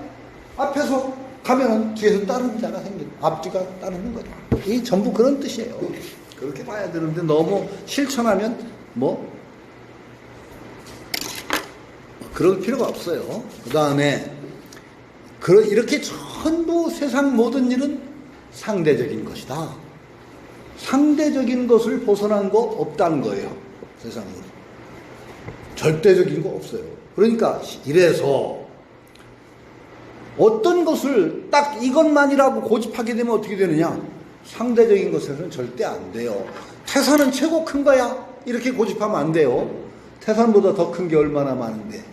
앞에서 가면은 뒤에서 따르는 자가 생긴다. 앞뒤가 따르는 거죠. 이 전부 그런 뜻이에요. 그렇게 봐야 되는데 너무 실천하면 뭐 그럴 필요가 없어요. 그 다음에 이렇게 전부 세상 모든 일은 상대적인 것이다. 상대적인 것을 벗어난 거 없다는 거예요. 세상에. 절대적인 거 없어요. 그러니까 이래서 어떤 것을 딱 이것만이라고 고집하게 되면 어떻게 되느냐? 상대적인 것에서는 절대 안 돼요. 태산은 최고 큰 거야. 이렇게 고집하면 안 돼요. 태산보다 더 큰 게 얼마나 많은데.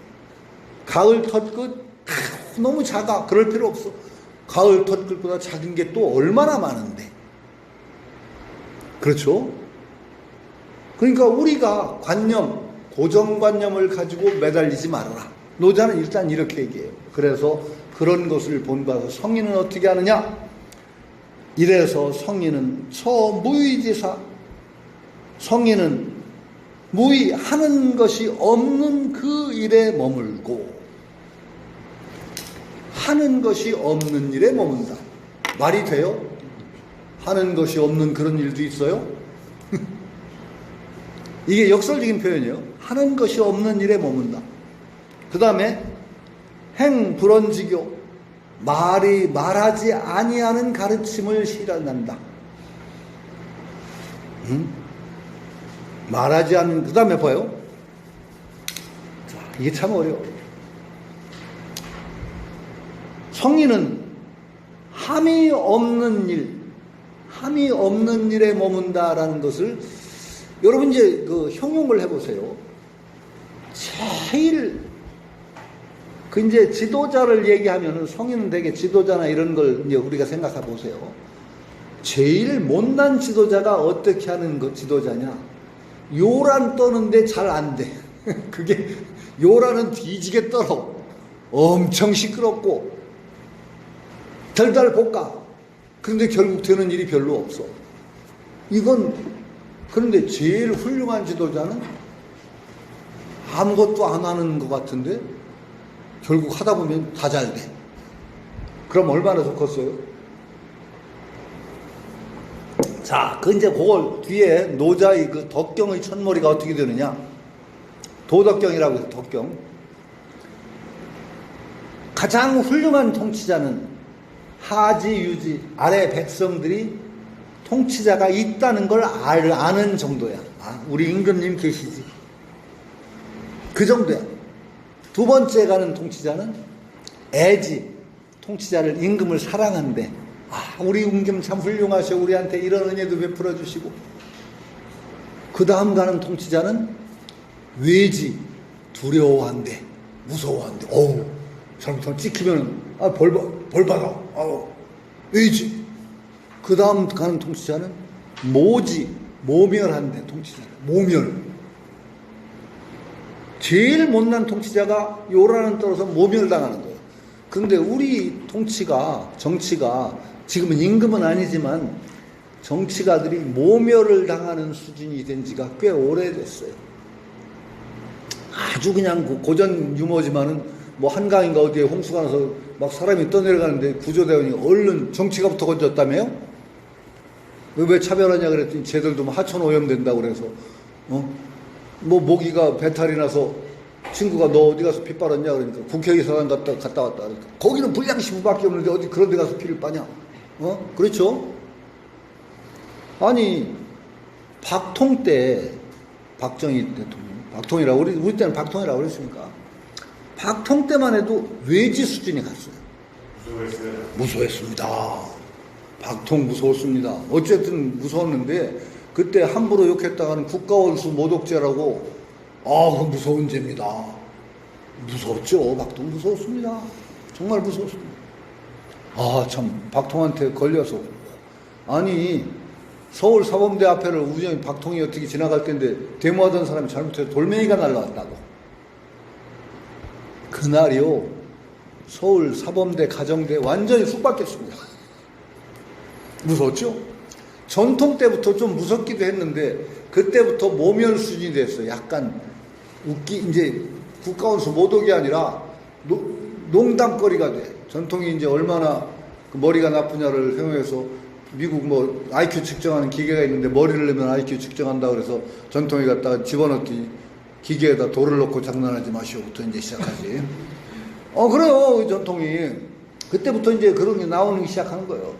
가을 텃끝 너무 작아. 그럴 필요 없어. 가을 텃끝보다 작은 게 또 얼마나 많은데. 그렇죠? 그러니까 우리가 고정관념을 가지고 매달리지 말아라. 노자는 일단 이렇게 얘기해요. 그래서 그런 것을 본받아서 성인은 어떻게 하느냐? 이래서 성인은 처무의지사. 성인은 무의하는 것이 없는 그 일에 머물고 하는 것이 없는 일에 머문다. 말이 돼요? 하는 것이 없는 그런 일도 있어요? 이게 역설적인 표현이에요. 하는 것이 없는 일에 머문다. 그 다음에 행불언지교 말하지 아니하는 가르침을 실현한다. 말하지 않는 그 다음에 봐요. 자, 이게 참 어려워. 성인은 함이 없는 일에 머문다라는 것을 여러분 이제 그 형용을 해보세요. 제일 이제 지도자를 얘기하면은 성인은 되게 지도자나 이런 걸 이제 우리가 생각해 보세요. 제일 못난 지도자가 어떻게 하는 그 지도자냐? 요란 떠는데 잘 안 돼. 그게 요란은 뒤지게 떨어. 엄청 시끄럽고 덜덜 볶아. 그런데 결국 되는 일이 별로 없어. 그런데 제일 훌륭한 지도자는 아무것도 안 하는 것 같은데 결국 하다 보면 다 잘 돼. 그럼 얼마나 좋겠어요? 자, 이제 그걸 뒤에 노자의 그 덕경의 첫머리가 어떻게 되느냐? 도덕경이라고 해서 덕경. 가장 훌륭한 통치자는 하지, 유지, 아래 백성들이 통치자가 있다는 걸 아는 정도야. 우리 임금님 계시지. 그 정도야. 두 번째 가는 통치자는 애지. 통치자를 임금을 사랑한대. 우리 임금 참 훌륭하셔. 우리한테 이런 은혜도 베풀어 주시고. 그 다음 가는 통치자는 외지. 두려워한대. 무서워한대. 잘못하면 찍히면 벌 받아. 외지. 그 다음 가는 통치자는 모지. 모멸한대. 통치자는 모멸. 제일 못난 통치자가 요란을 떨어서 모멸당하는 거예요. 근데 우리 정치가 지금은 임금은 아니지만 정치가들이 모멸을 당하는 수준이 된 지가 꽤 오래됐어요. 아주 그냥 고전 유머지만은 뭐 한강인가 어디에 홍수가 나서 막 사람이 떠내려가는데 구조대원이 얼른 정치가부터 건졌다며요? 왜 차별하냐 그랬더니 쟤들도 뭐 하천 오염된다고 그래서 뭐 모기가 배탈이 나서 친구가 너 어디 가서 피 빨았냐 그러니까 국회의사당 갔다 왔다 그러니까 거기는 불량시부밖에 없는데 어디 그런 데 가서 피를 빠냐? 그렇죠? 아니 박통 때 박정희 대통령 박통이라고 우리 때는 박통이라고 그랬으니까 박통 때만 해도 외지 수준이 갔어요. 무서웠습니다. 박통 무서웠습니다. 어쨌든 무서웠는데 그때 함부로 욕했다가는 국가원수 모독죄라고 그거 무서운 죄입니다. 무서웠죠. 박통 무서웠습니다. 정말 무서웠습니다. 참 박통한테 걸려서 아니 서울 사범대 앞에를 우연히 박통이 어떻게 지나갈 텐데 데모하던 사람이 잘못해서 돌멩이가 날라왔다고. 그날이요 서울 사범대 가정대 완전히 쑥 바뀌었습니다. 무서웠죠? 전통 때부터 좀 무섭기도 했는데 그때부터 모멸 수준이 됐어요. 약간 이제 국가원수 모독이 아니라 농담거리가 돼. 전통이 이제 얼마나 그 머리가 나쁘냐를 생각해서 미국 뭐 IQ 측정하는 기계가 있는데 머리를 넣으면 IQ 측정한다 그래서 전통이 갖다가 집어넣기 기계에다 돌을 넣고 장난하지 마시오부터 이제 시작하지. 그래요. 전통이 그때부터 이제 그런 게 나오기 시작하는 거예요.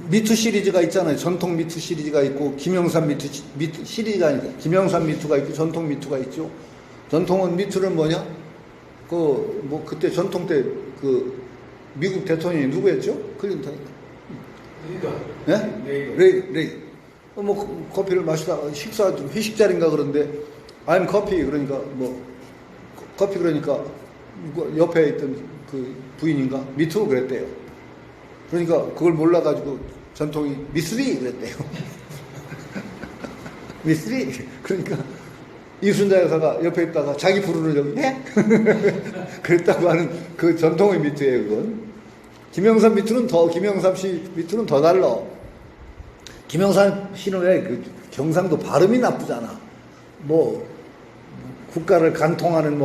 미투 시리즈가 있잖아요. 전통 미투 시리즈가 있고 김영삼 미투 시리즈가 아니라 김영삼 미투가 있고 전통 미투가 있죠. 전통은 미투는 뭐냐? 그때 전통 때 미국 대통령이 누구였죠? 클린턴. 네? 레이건. 뭐 커피를 마시다가 회식 자리인가 그런데 I'm coffee 그러니까 커피 그러니까 옆에 있던 그 부인인가 미투 그랬대요. 그러니까 그걸 몰라가지고 전통이 미쓰리 그랬대요. 미쓰리 그러니까 이순자 여사가 옆에 있다가 자기 부르는 해? 그랬다고 하는 그 전통의 미투예요. 그건 김영삼 씨 미투는 더 달라. 김영삼 씨는 왜 경상도 발음이 나쁘잖아. 국가를 간통하는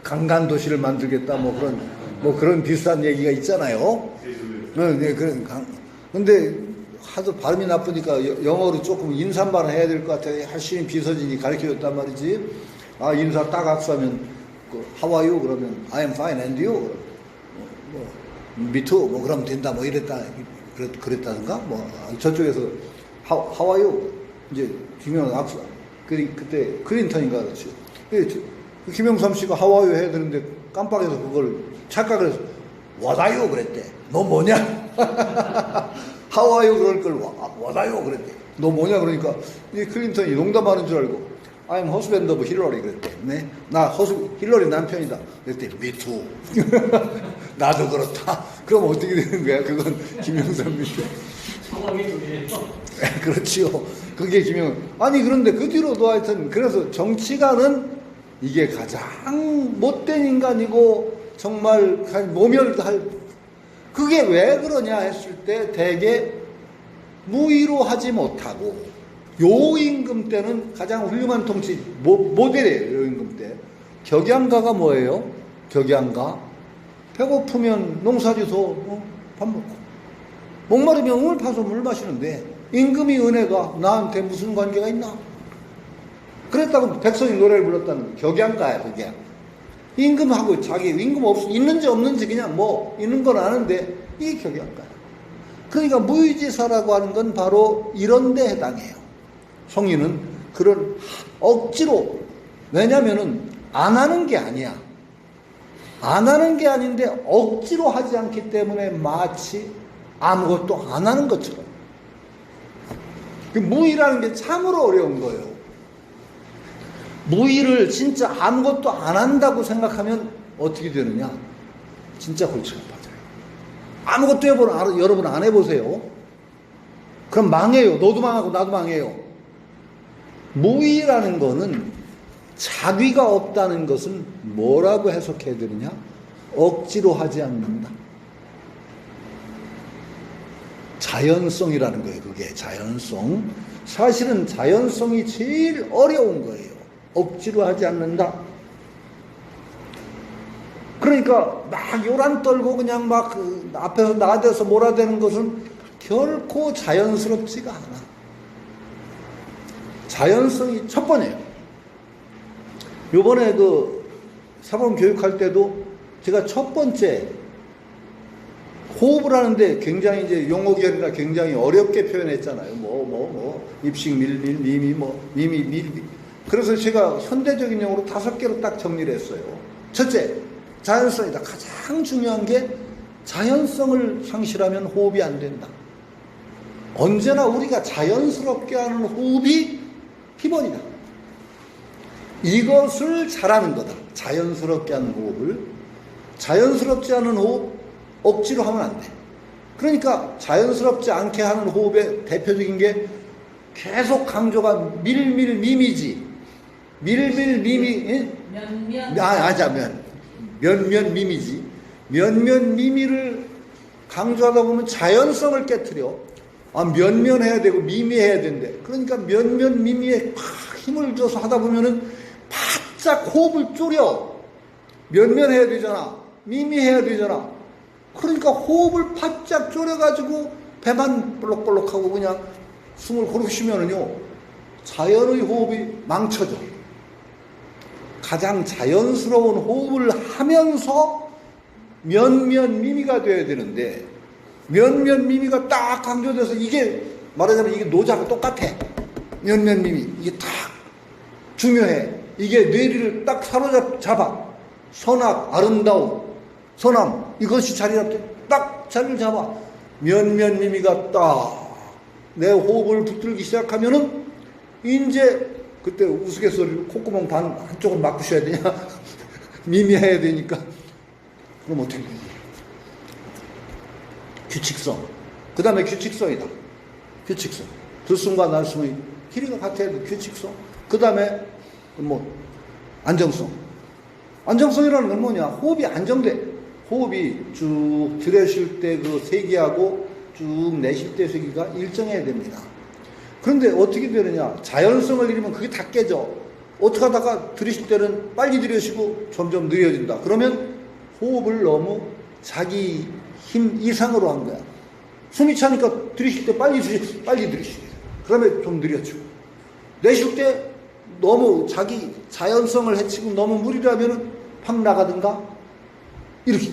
강간도시를 만들겠다 그런 비슷한 얘기가 있잖아요. 네, 근데 하도 발음이 나쁘니까 영어로 조금 인사말 해야 될 것 같아. 열심히 비서진이 가르쳐줬단 말이지. 인사 딱 악수하면 How are you? 그러면 I am fine and you? Me too? 그러면 된다. 그랬다든가? 저쪽에서 How are you? 이제 김영삼 악수. 그때 클린턴인가 그렇지. 김영삼 씨가 How are you 해야 되는데 깜빡해서 그걸 착각을 해서 What are you? 그랬대. 너 뭐냐? How are you? 그럴 걸 What are you? 그랬대. 너 뭐냐? 그러니까 이 클린턴이 농담하는 줄 알고 I'm husband of Hillary 그랬대. 네? 나 힐러리 남편이다. 그랬대. Me too. 나도 그렇다. 그럼 어떻게 되는 거야? 그건 김영삼 미투. 상황이 둘이에요. 그렇지요. 그게 아니 그런데 그 뒤로도 하여튼 그래서 정치가는 이게 가장 못된 인간이고 정말 모멸할 그게 왜 그러냐 했을 때 대개 무의로 하지 못하고 요임금 때는 가장 훌륭한 통치 모델이에요. 요임금 때 격양가가 뭐예요? 격양가 배고프면 농사지서 밥 먹고 목마르면 우물 파서 물 마시는데 임금이 은혜가 나한테 무슨 관계가 있나? 그랬다고 백성이 노래를 불렀다는 격양가야. 그게 임금하고 자기 임금 있는지 없는지 그냥 있는 건 아는데 이게 격양가야. 그러니까 무의지사라고 하는 건 바로 이런 데 해당해요. 성인은 그런 억지로 왜냐면은 안 하는 게 아니야. 안 하는 게 아닌데 억지로 하지 않기 때문에 마치 아무것도 안 하는 것처럼. 무의라는 게 참으로 어려운 거예요. 무의를 진짜 아무것도 안 한다고 생각하면 어떻게 되느냐? 진짜 골치가 빠져요. 아무것도 여러분 안 해보세요. 그럼 망해요. 너도 망하고 나도 망해요. 무의라는 거는 자귀가 없다는 것은 뭐라고 해석해야 되느냐? 억지로 하지 않는다. 자연성이라는 거예요. 그게 자연성. 사실은 자연성이 제일 어려운 거예요. 억지로 하지 않는다. 그러니까 막 요란 떨고 그냥 막 그 앞에서 나대서 몰아대는 것은 결코 자연스럽지가 않아. 자연성이 첫 번이에요. 요번에 그 사범 교육할 때도 제가 첫 번째 호흡을 하는데 굉장히 이제 용어결이라 굉장히 어렵게 표현했잖아요. 입식, 밀밀, 미미, 미미, 밀미. 그래서 제가 현대적인 용어로 5개로 딱 정리를 했어요. 첫째, 자연성이다. 가장 중요한 게 자연성을 상실하면 호흡이 안 된다. 언제나 우리가 자연스럽게 하는 호흡이 기본이다. 이것을 잘하는 거다. 자연스럽게 하는 호흡을. 자연스럽지 않은 호흡, 억지로 하면 안 돼. 그러니까 자연스럽지 않게 하는 호흡의 대표적인 게 계속 강조가 밀밀미미지. 밀밀미미, 면면미미지. 면면미미를 강조하다 보면 자연성을 깨트려. 면면해야 되고 미미해야 된대. 그러니까 면면미미에 팍 힘을 줘서 하다 보면은 바짝 호흡을 줄여. 면면해야 되잖아. 미미해야 되잖아. 그러니까 호흡을 바짝 줄여가지고 배만 볼록볼록하고 그냥 숨을 고르게 쉬면은요, 자연의 호흡이 망쳐져. 가장 자연스러운 호흡을 하면서 면면미미가 돼야 되는데, 면면미미가 딱 강조돼서 이게 말하자면 이게 노자가 똑같아. 면면미미. 이게 딱 중요해. 이게 뇌리를 딱 사로잡아. 선악, 아름다움, 선함. 이것이 딱 자리를 잡아. 면면미미가 딱 내 호흡을 붙들기 시작하면은 이제 그때 우스갯소리로 콧구멍 한쪽은 막으셔야 되냐? 미미해야 되니까. 그럼 어떻게 돼? 규칙성. 그 다음에 규칙성이다. 규칙성. 들숨과 날숨의 길이가 같아야 돼. 규칙성. 그 다음에 안정성. 안정성이라는 건 뭐냐? 호흡이 안정돼. 호흡이 쭉 들여쉴 때 그 세기하고 쭉 내쉴 때 세기가 일정해야 됩니다. 그런데 어떻게 되느냐? 자연성을 잃으면 그게 다 깨져. 어떻게 하다가 들이쉴 때는 빨리 들여쉬고 점점 느려진다. 그러면 호흡을 너무 자기 힘 이상으로 한 거야. 숨이 차니까 들이쉴 때 빨리 들이쉬게 돼. 그러면 좀 느려지고. 내쉴 때 너무 자기 자연성을 해치고 너무 무리라면은 팍 나가든가. 이렇게.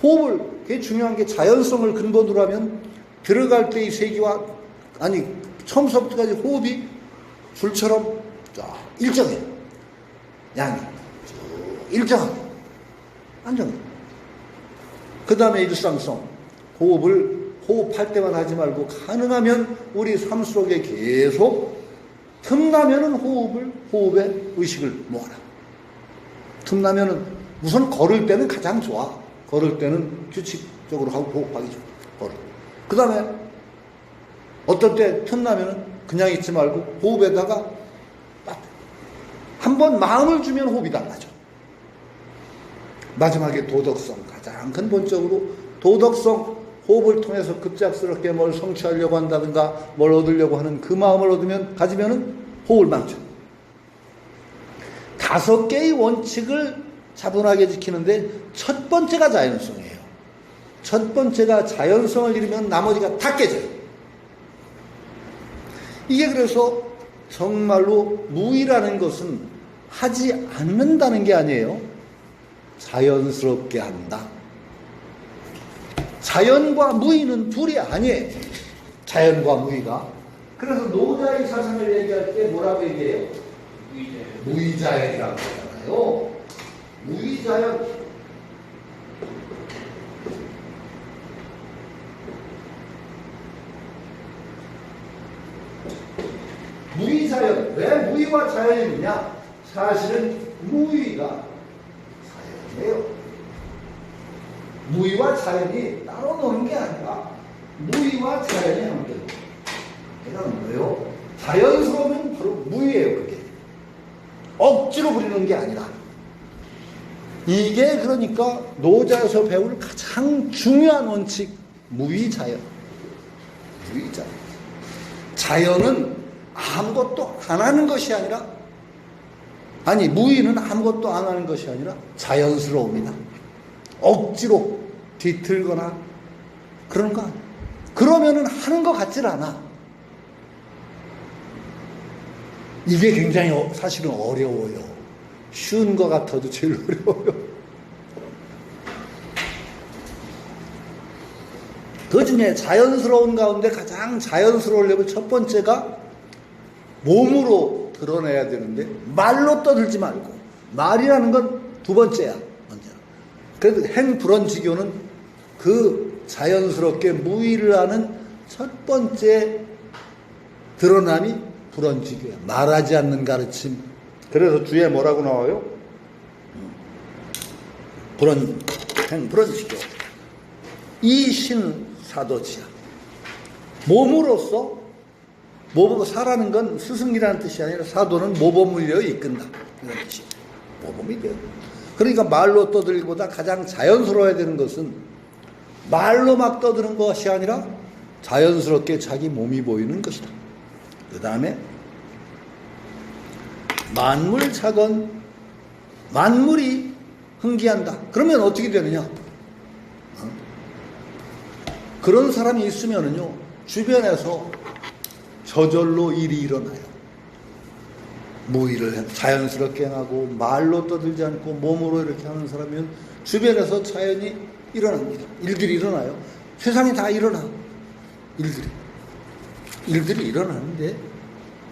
호흡을, 그게 중요한 게 자연성을 근본으로 하면 들어갈 때의 세기와, 처음서부터까지 호흡이 줄처럼 쫙 일정해. 양이. 일정하게. 안정해. 그 다음에 일상성. 호흡할 때만 하지 말고 가능하면 우리 삶 속에 계속 틈나면은 호흡에 의식을 모아라. 틈나면은 우선 걸을 때는 가장 좋아. 걸을 때는 규칙적으로 하고 호흡하기 좋아. 걸을. 그 다음에 어떨 때 틈나면은 그냥 있지 말고 호흡에다가 한번 마음을 주면 호흡이 달라져. 마지막에 도덕성. 가장 근본적으로 도덕성. 호흡을 통해서 급작스럽게 뭘 성취하려고 한다든가 뭘 얻으려고 하는 그 마음을 가지면은 호흡을 망쳐. 5개의 원칙을 차분하게 지키는데 첫 번째가 자연성이에요. 첫 번째가 자연성을 잃으면 나머지가 다 깨져요. 이게 그래서 정말로 무의라는 것은 하지 않는다는 게 아니에요. 자연스럽게 한다. 자연과 무의는 둘이 아니에요. 자연과 무의가. 그래서 노자의 사상을 얘기할 때 뭐라고 얘기해요? 무의자연이라고 하잖아요. 무의자연. 무의자연. 왜 무의와 자연이 있느냐? 사실은 무의가 자연이에요. 무의와 자연이 따로 노는 게 아니라 무의와 자연이 함께. 이건 뭐예요? 자연스러우면 그럼 무의예요, 그게. 억지로 부리는 게 아니라. 이게 그러니까 노자에서 배울 가장 중요한 원칙, 무의자연. 무의자연. 자연은 아무것도 안 하는 것이 아니라, 아니, 무의는 아무것도 안 하는 것이 아니라 자연스러움이다. 억지로 뒤틀거나 그런 거 아니야. 그러면은 하는 것 같질 않아. 이게 굉장히 사실은 어려워요. 쉬운 것 같아도 제일 어려워요. 그 중에 자연스러운 가운데 가장 자연스러우려면 첫 번째가 몸으로 드러내야 되는데 말로 떠들지 말고, 말이라는 건 두 번째야. 그래도 행불언지교는 그 자연스럽게 무의를 하는 첫 번째 드러남이 불언지교야. 말하지 않는 가르침. 그래서 주에 뭐라고 나와요? 행불언지교. 이신사도지야. 몸으로써, 사라는 건 스승이라는 뜻이 아니라 사도는 모범을 위하여 이끈다. 이런 뜻이야. 모범이 돼요. 그러니까 말로 떠들기보다 가장 자연스러워야 되는 것은 말로 막 떠드는 것이 아니라 자연스럽게 자기 몸이 보이는 것이다. 그 다음에 만물차건, 만물이 흥기한다. 그러면 어떻게 되느냐? 그런 사람이 있으면은요, 주변에서 저절로 일이 일어나요. 무의를 자연스럽게 하고 말로 떠들지 않고 몸으로 이렇게 하는 사람이면 주변에서 자연이 일어납니다. 일들이 일어나요. 세상에 다 일어나. 일들이 일어나는데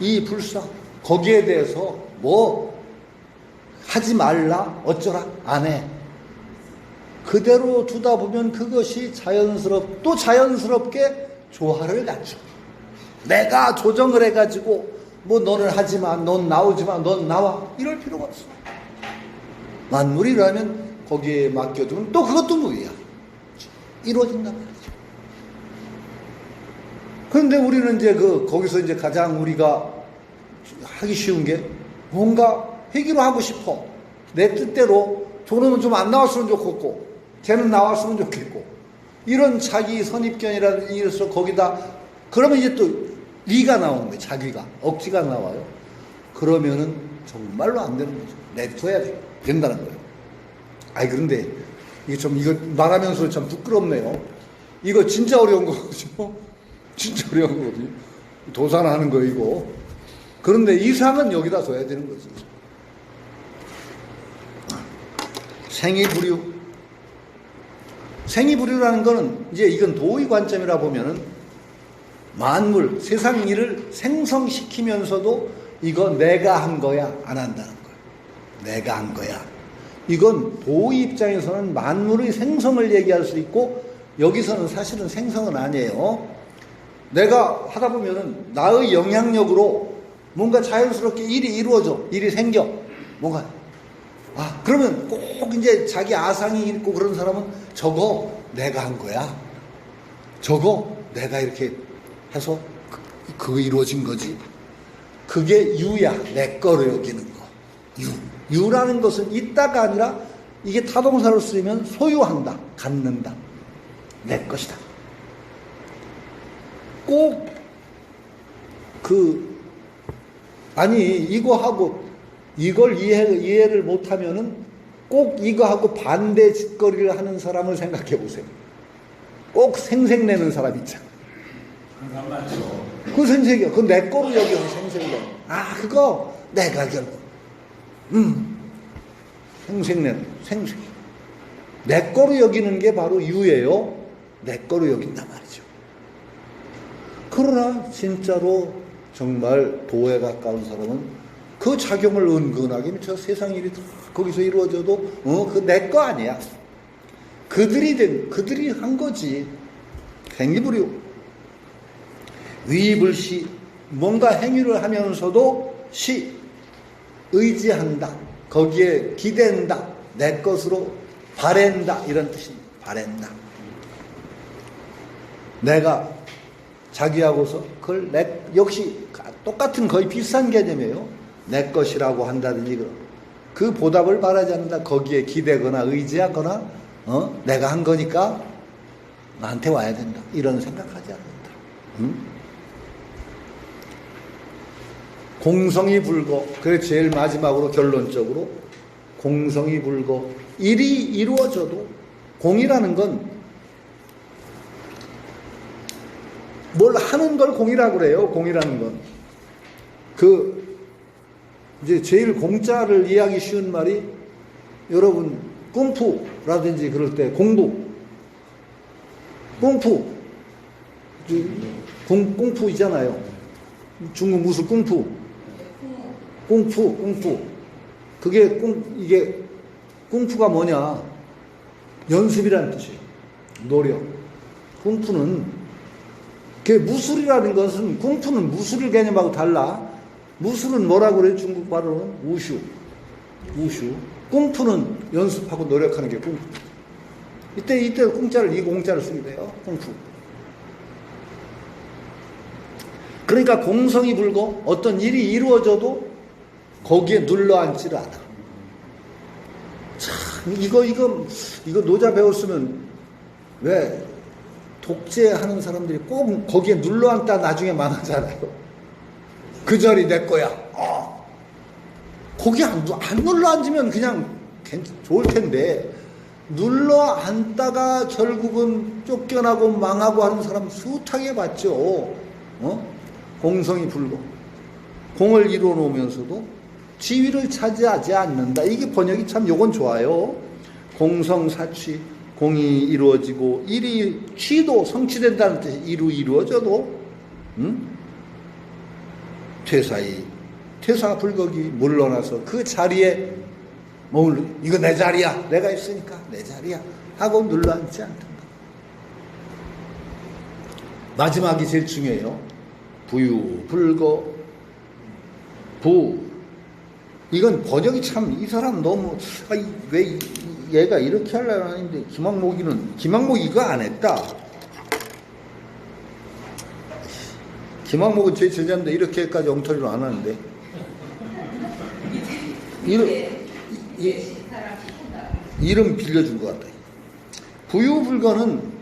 이 불사 거기에 대해서 뭐 하지 말라 어쩌라 안 해. 그대로 두다 보면 그것이 또 자연스럽게 조화를 갖죠. 내가 조정을 해가지고 뭐 너는 하지마, 넌 나오지마, 넌 나와, 이럴 필요가 없어. 만물이라면 거기에 맡겨두면 또 그것도 무의야. 이루어진단 말이죠. 그런데 우리는 이제 거기서 이제 가장 우리가 하기 쉬운 게 뭔가 회기로 하고 싶어. 내 뜻대로 저놈은 좀 안 나왔으면 좋겠고, 쟤는 나왔으면 좋겠고, 이런 자기 선입견이라는 이래서 거기다, 그러면 이제 또 리가 나오는 거예요. 자기가. 억지가 나와요. 그러면은 정말로 안 되는 거죠. 내둬야 된다는 거예요. 그런데 이거 말하면서 참 부끄럽네요. 이거 진짜 어려운 거거든요. 진짜 어려운 거거든요. 도산하는 거 이거. 그런데 이상은 여기다 둬야 되는 거지. 생이부류. 생이부류라는 거는 이제 이건 도의 관점이라 보면은 만물, 세상 일을 생성시키면서도 이거 내가 한 거야, 안 한다는 거야. 내가 한 거야. 이건 도의 입장에서는 만물의 생성을 얘기할 수 있고, 여기서는 사실은 생성은 아니에요. 내가 하다 보면은 나의 영향력으로 뭔가 자연스럽게 일이 이루어져, 일이 생겨. 뭔가. 그러면 꼭 이제 자기 아상이 있고 그런 사람은 저거 내가 한 거야. 저거 내가 이렇게 해서 그거 이루어진 거지. 그게 유야. 내 거로 여기는 거. 유라는 것은 있다가 아니라 이게 타동사로 쓰이면 소유한다. 갖는다. 내 것이다. 꼭 이거하고 이걸 이해를 못하면은 꼭 이거하고 반대 짓거리를 하는 사람을 생각해 보세요. 꼭 생색내는 사람 있잖아. 항상 많죠. 그 생색이야. 그건 내 거로 여기서 생색내. 그거 내가 결국. 생색. 내 거로 여기는 게 바로 유예요. 내 거로 여긴단 말이죠. 그러나 진짜로 정말 도에 가까운 사람은 그 작용을 은근하게 저 세상 일이 다 거기서 이루어져도 그 내 거 아니야. 그들이 한 거지. 행위부류. 위불시, 뭔가 행위를 하면서도 의지한다. 거기에 기댄다. 내 것으로 바랜다. 이런 뜻입니다. 바랜다. 내가 자기하고서 그걸 역시 똑같은 거의 비슷한 개념이에요. 내 것이라고 한다든지 그 보답을 바라지 않는다. 거기에 기대거나 의지하거나 내가 한 거니까 나한테 와야 된다. 이런 생각하지 않는다. 공성이 불고, 그래 제일 마지막으로 결론적으로 공성이 불고 일이 이루어져도 공이라는 건 뭘 하는 걸 공이라고 그래요. 공이라는 건 이제 제일 공짜를 이해하기 쉬운 말이 여러분 꿍푸라든지 그럴 때 공부 꿍푸 있잖아요. 중국 무술 꿍푸 이게 꿍푸가 뭐냐? 연습이라는 뜻이에요. 노력. 꿍푸는 무술이라는 것은 꿍푸는 무술을 개념하고 달라. 무술은 뭐라고 그래요? 중국 말로는 우슈. 꿍푸는 연습하고 노력하는 게 꿍푸. 이때 이 공짜를 쓰게 돼요. 꿍푸. 그러니까 공성이 불고 어떤 일이 이루어져도 거기에 눌러앉지를 않아. 참 이거 노자 배웠으면 왜 독재하는 사람들이 꼭 거기에 눌러앉다 나중에 망하잖아요. 그 자리 내 거야. 거기 안 눌러앉으면 그냥 좋을 텐데 눌러앉다가 결국은 쫓겨나고 망하고 하는 사람 숱하게 봤죠. 공성이 불고 공을 이루어 놓으면서도 지위를 차지하지 않는다. 이게 번역이 참 요건 좋아요. 공성사취, 공이 이루어지고 일이 취도 성취된다는 뜻이 이루어져도 퇴사 불거기 물러나서 그 자리에 이거 내 자리야. 내가 있으니까 내 자리야 하고 눌러앉지 않는다. 마지막이 제일 중요해요. 부유, 불거, 이건 번역이 참 이 사람 너무 왜 얘가 이렇게 하려고 하는데 김학목이 이거 안 했다. 김학목은 제 제자인데 이렇게까지 엉터리로 안 하는데 이름 빌려준 것 같다. 부유불거는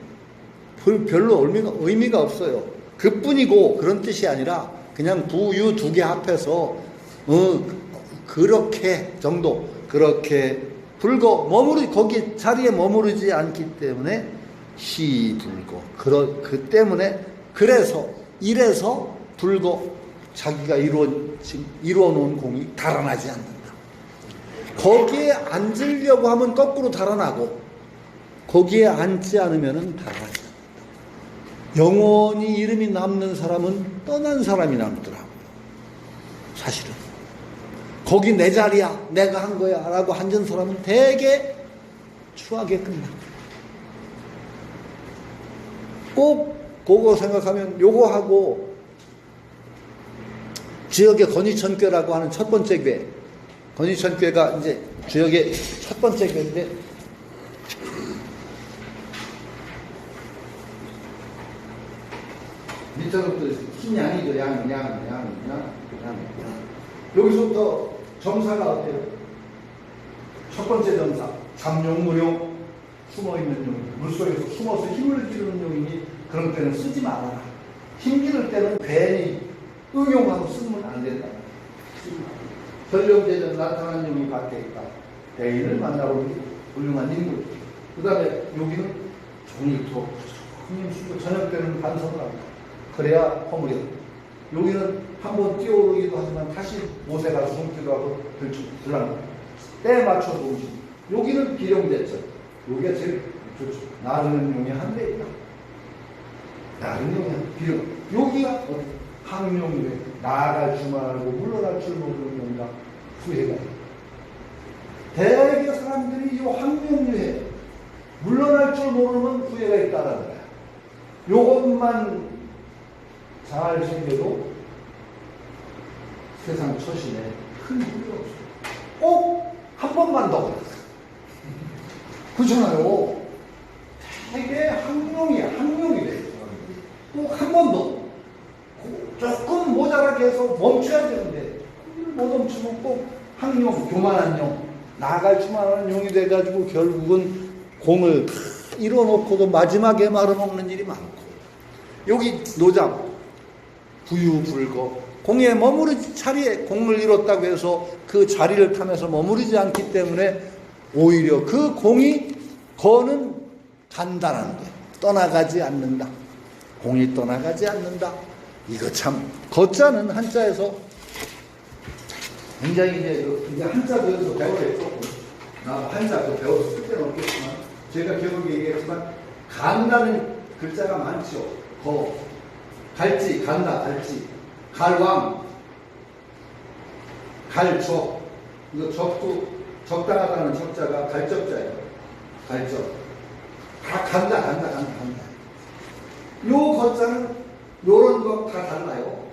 별로 의미가 없어요. 그뿐이고 그런 뜻이 아니라 그냥 부유 두 개 합해서 그렇게 정도, 그렇게 불거 거기 자리에 머무르지 않기 때문에 시불거 그 때문에 이래서 불거 자기가 이루어 놓은 공이 달아나지 않는다. 거기에 앉으려고 하면 거꾸로 달아나고 거기에 앉지 않으면 달아나지 않는다. 영원히 이름이 남는 사람은 떠난 사람이 남더라고요. 사실은 거기 내 자리야, 내가 한 거야 라고 앉은 사람은 되게 추하게 끝나고, 꼭 그거 생각하면 요거하고 주역의 건의천괴라고 하는 첫 번째 괴, 건의천괴가 이제 주역의 첫 번째 괴인데 밑에서부터 흰 양이죠. 양. 여기서부터 점사가 어때요? 첫 번째 점사, 잠용무용, 숨어있는 용, 물속에서 숨어서 힘을 기르는 용이니 그런 때는 쓰지 말아라. 힘 기를 때는 괜히 응용하고 쓰면 안 된다. 전령대전 나타난 용이 밖에 있다. 대인을 만나보니 훌륭한 인물. 그 다음에 여기는 종일토, 저녁 때는 반성을 합니다. 그래야 허물이. 여기는 한번 뛰어오르기도 하지만 다시 못에 가서 숨기도 하고 들락납니다. 때에 맞춰서 오시. 여기는 비룡대절. 여기가 제일 좋죠. 나르는 용이 한 대 있다. 나르는 용이 비룡. 여기가 항용유해. 나아갈 줄 알고 물러날 줄 모르는 용이다. 후회가. 대개 사람들이 이 항용유해. 물러날 줄 모르면 후회가 있다는 거야. 요것만 잘 생겨도 세상 처신에 큰 무리가 없어요. 꼭 한 번만 더. 그렇잖아요. 되게 항용이래. 꼭 한 번 더. 조금 모자라게 해서 멈추면 꼭 항용, 교만한 용, 나갈 추만한 용이 돼가지고 결국은 공을 다 이뤄놓고도 마지막에 말아먹는 일이 많고, 여기 노장, 부유불거, 공에 머무르지, 자리에 공을 잃었다고 해서 그 자리를 타면서 머무르지 않기 때문에 오히려 그 공이 거는 간다라는 거예요. 떠나가지 않는다. 공이 떠나가지 않는다. 이거 참, 거자는 한자에서 굉장히 이제 한자 배워서 배우랬죠. 한자 배워서 쓸 때는 없겠지만, 제가 겨우게 얘기했지만, 간다는 글자가 많죠. 갈지, 간다, 갈지. 갈왕, 갈적. 이거 적도, 적당하다는 적자가 갈적자예요. 갈적. 다 간다. 요 거자는 요런 거 다 달라요.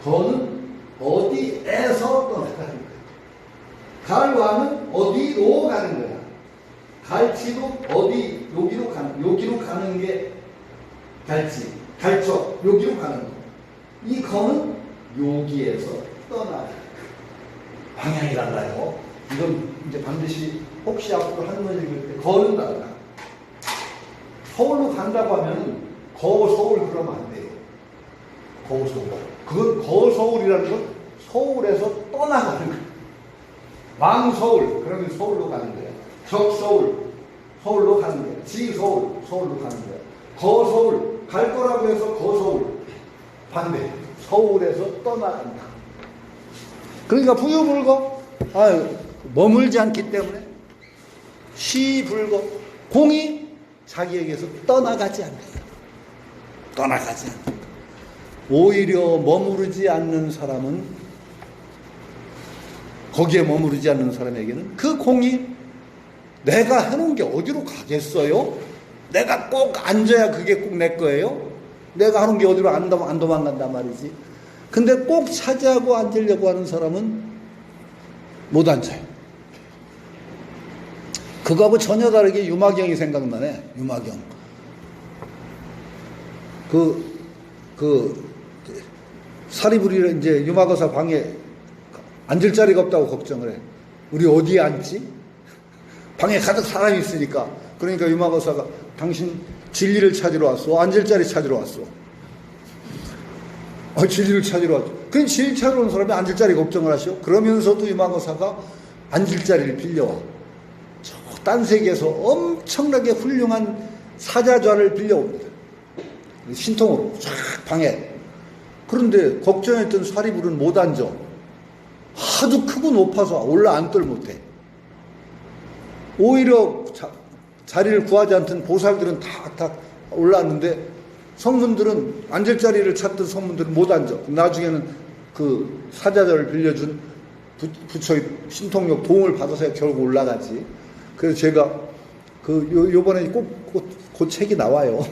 거는 어디에서 떠나가는 거야. 갈왕은 어디로 가는 거야. 갈치도 여기로 가는 게 갈치. 갈적, 여기로 가는 거. 이 거는 여기에서 떠나가는 거야. 방향이 달라요. 이건 이제 반드시 혹시 앞으로 한번 읽을 때 거는 달라. 서울로 간다고 하면 거서울 그러면 안 돼요. 거서울. 그건 거서울이라는 건 서울에서 떠나가는 거예요. 왕서울, 그러면 서울로 가는 거예요. 적서울, 서울로 가는 거예요. 지서울, 서울로 가는 거예요. 거서울, 갈 거라고 해서 거서울. 반대. 서울에서 떠나간다. 그러니까 부유불거, 머물지 않기 때문에 시불거, 공이 자기에게서 떠나가지 않는다. 떠나가지 않는다. 오히려 머무르지 않는 사람은, 거기에 머무르지 않는 사람에게는 그 공이 내가 해놓은 게 어디로 가겠어요? 내가 꼭 앉아야 그게 꼭 내 거예요? 내가 하는 게 어디로 안 도망간단 말이지. 근데 꼭 차지하고 앉으려고 하는 사람은 못 앉아요. 그거하고 전혀 다르게 유마경이 생각나네. 유마경. 사리부리 이제 유마거사 방에 앉을 자리가 없다고 걱정을 해. 우리 어디에 앉지? 방에 가득 사람이 있으니까. 그러니까 유마거사가 당신 진리를 찾으러 왔어? 앉을 자리 찾으러 왔어? 진리를 찾으러 왔죠. 그럼 진리 찾으러 온 사람이 앉을 자리 걱정을 하셔? 그러면서도 유마거사가 앉을 자리를 빌려와. 저 딴 세계에서 엄청나게 훌륭한 사자좌를 빌려옵니다. 신통으로 쫙 방에. 그런데 걱정했던 사리불은 못 앉아. 하도 크고 높아서 올라 앉들 못해. 오히려 자리를 구하지 않던 보살들은 탁탁 올라왔는데, 성문들은 앉을 자리를 찾던 성문들은 못 앉아. 나중에는 그 사자자를 빌려준 부처의 신통력 도움을 받아서 결국 올라가지. 그래서 제가 요번에 그 책이 나와요.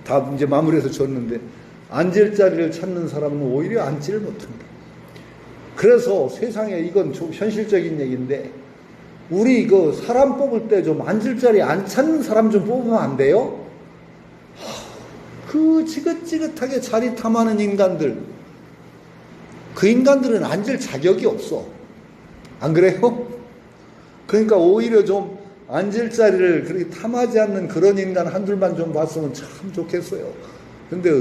다 이제 마무리해서 줬는데, 앉을 자리를 찾는 사람은 오히려 앉지를 못한다. 그래서 세상에 이건 좀 현실적인 얘기인데, 우리 사람 뽑을 때 좀 앉을 자리 안 찾는 사람 좀 뽑으면 안 돼요? 그 지긋지긋하게 자리 탐하는 인간들, 그 인간들은 앉을 자격이 없어. 안 그래요? 그러니까 오히려 좀 앉을 자리를 그렇게 탐하지 않는 그런 인간 한둘만 좀 봤으면 참 좋겠어요. 근데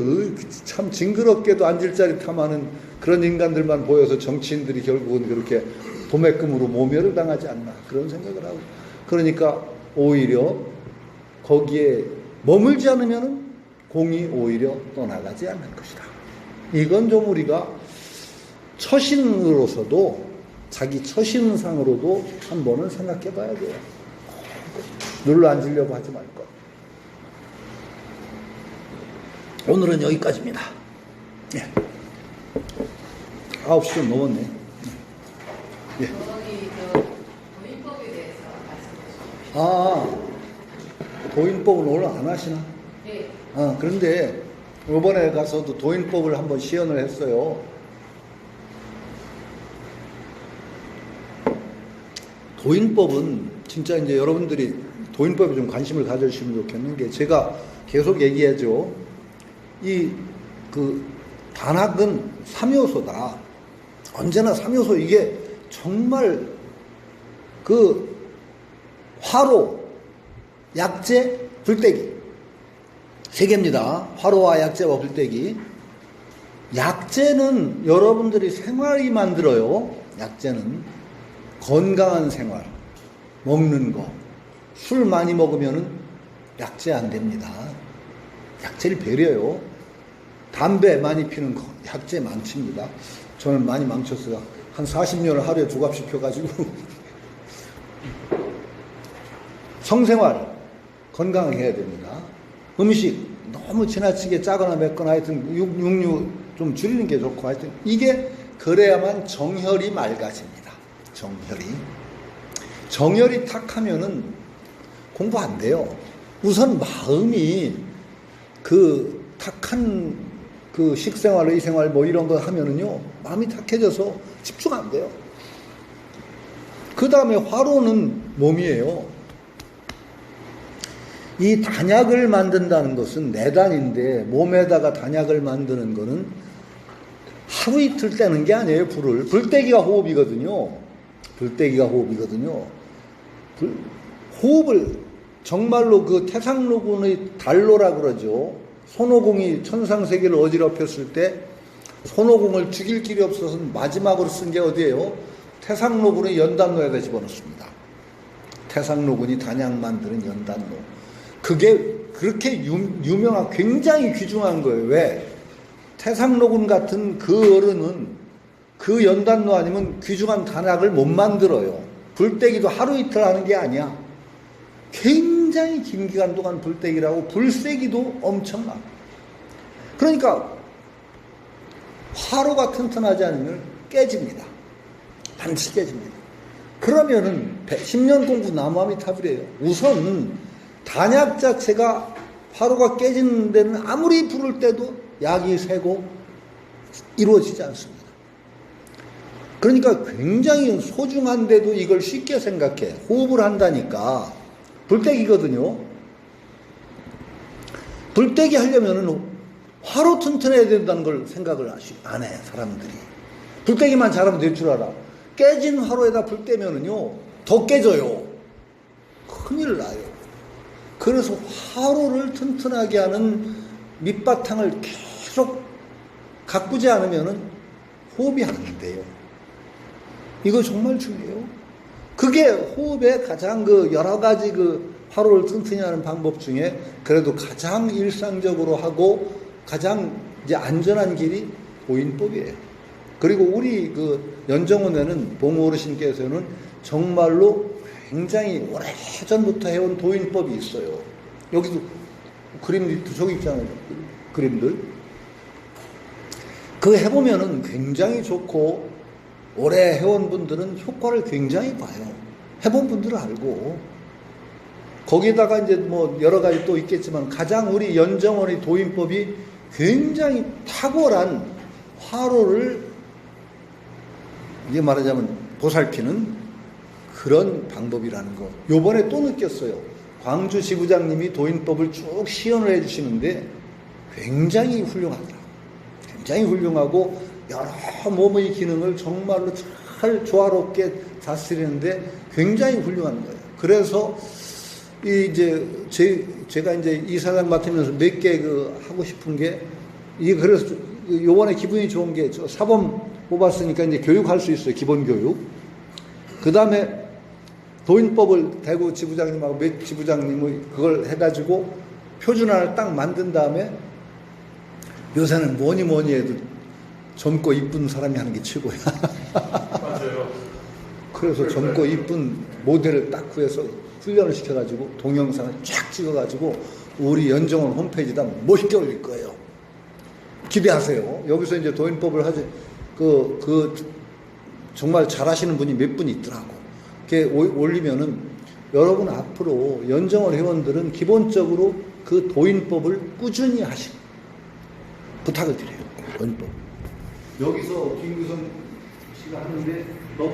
참 징그럽게도 앉을 자리 탐하는 그런 인간들만 보여서 정치인들이 결국은 그렇게 도매금으로 모멸을 당하지 않나, 그런 생각을 하고. 그러니까 오히려 거기에 머물지 않으면 공이 오히려 떠나가지 않는 것이다. 이건 좀 우리가 처신으로서도, 자기 처신상으로도 한 번은 생각해 봐야 돼요. 눌러 앉으려고 하지 말고. 오늘은 여기까지입니다. 예. 9시 좀 넘었네. 예. 도인법에 대해서 말씀해 주십시오. 도인법은 오늘 안 하시나? 네. 그런데 이번에 가서도 도인법을 한번 시연을 했어요. 도인법은 진짜 이제 여러분들이 도인법에 좀 관심을 가져주시면 좋겠는 게, 제가 계속 얘기하죠. 단학은 3요소다. 언제나 3요소 이게 정말 그 화로, 약재, 불떼기 세 개입니다. 화로와 약재와 불떼기. 약재는 여러분들이 생활이 만들어요. 약재는 건강한 생활, 먹는 거. 술 많이 먹으면은 약재 안 됩니다. 약재를 배려요. 담배 많이 피는 거 약재 망칩니다. 저는 많이 망쳤어요. 한 40년을 하루에 2갑씩 펴가지고. 성생활 건강하게 해야 됩니다. 음식 너무 지나치게 짜거나 맵거나 하여튼 육류 좀 줄이는 게 좋고 하여튼 이게 그래야만 정혈이 맑아집니다. 정혈이 탁하면은 공부 안 돼요. 우선 마음이 그 탁한 그 식생활, 의생활 뭐 이런 거 하면은요 마음이 탁해져서 집중 안 돼요. 그 다음에 화로는 몸이에요. 이 단약을 만든다는 것은 내단인데 몸에다가 단약을 만드는 거는 하루 이틀 떼는 게 아니에요. 불떼기가 호흡이거든요. 호흡을 정말로 그 태상노군의 달로라 그러죠. 손오공이 천상세계를 어지럽혔을 때 손오공을 죽일 길이 없어서 마지막으로 쓴 게 어디예요? 태상노군의 연단노에다 집어넣습니다. 태상노군이 단약 만드는 연단노. 그게 그렇게 유명한 굉장히 귀중한 거예요. 왜? 태상노군 같은 그 어른은 그 연단노 아니면 귀중한 단약을 못 만들어요. 불떼기도 하루 이틀 하는 게 아니야. 굉장히 긴 기간 동안 불떼기라고 불세기도 엄청나. 그러니까 화로가 튼튼하지 않으면 깨집니다. 반드시 깨집니다. 그러면은 10년 공부 나무아미타불이에요. 우선 단약 자체가 화로가 깨지는 데는 아무리 불을 때도 약이 새고 이루어지지 않습니다. 그러니까 굉장히 소중한데도 이걸 쉽게 생각해. 호흡을 한다니까. 불떼기거든요. 불떼기 하려면은 화로 튼튼해야 된다는 걸 생각을 안 해, 사람들이. 불떼기만 잘하면 될 줄 알아. 깨진 화로에다 불 떼면은요, 더 깨져요. 큰일 나요. 그래서 화로를 튼튼하게 하는 밑바탕을 계속 가꾸지 않으면은 호흡이 안 돼요. 이거 정말 중요해요. 그게 호흡의 가장 그 여러 가지 그 화로를 튼튼히 하는 방법 중에 그래도 가장 일상적으로 하고 가장 이제 안전한 길이 도인법이에요. 그리고 우리 그 연정원에는 봉 어르신께서는 정말로 굉장히 오래전부터 해온 도인법이 있어요. 여기도 그림도 저기 있잖아요. 그림들. 그거 해보면은 굉장히 좋고 오래 해온 분들은 효과를 굉장히 봐요. 해본 분들은 알고. 거기에다가 이제 뭐 여러 가지 또 있겠지만 가장 우리 연정원의 도인법이 굉장히 탁월한 화로를 이게 말하자면 보살피는 그런 방법이라는 거. 요번에 또 느꼈어요. 광주 지부장님이 도인법을 쭉 시연을 해주시는데 굉장히 훌륭하다. 굉장히 훌륭하고 여러 몸의 기능을 정말로 잘 조화롭게 다스리는데 굉장히 훌륭한 거예요. 그래서 이제 제가 이제 이사장 맡으면서 몇 개 그 하고 싶은 게 이게 그래서 요번에 기분이 좋은 게 저 사범 뽑았으니까 이제 교육할 수 있어요. 기본 교육. 그 다음에 도인법을 대구 지부장님하고 몇 지부장님이 그걸 해가지고 표준화를 딱 만든 다음에 요새는 뭐니 해도 젊고 이쁜 사람이 하는 게 최고야. 맞아요. 그래서 젊고 이쁜 모델을 딱 구해서 훈련을 시켜가지고 동영상을 쫙 찍어가지고 우리 연정원 홈페이지에다 멋있게 올릴 거예요. 기대하세요. 여기서 이제 도인법을 하지, 정말 잘하시는 분이 몇 분 있더라고. 그게 올리면은 여러분 앞으로 연정원 회원들은 기본적으로 그 도인법을 꾸준히 하시고 부탁을 드려요. 도인법. 여기서 김규성 씨가 하는데 너무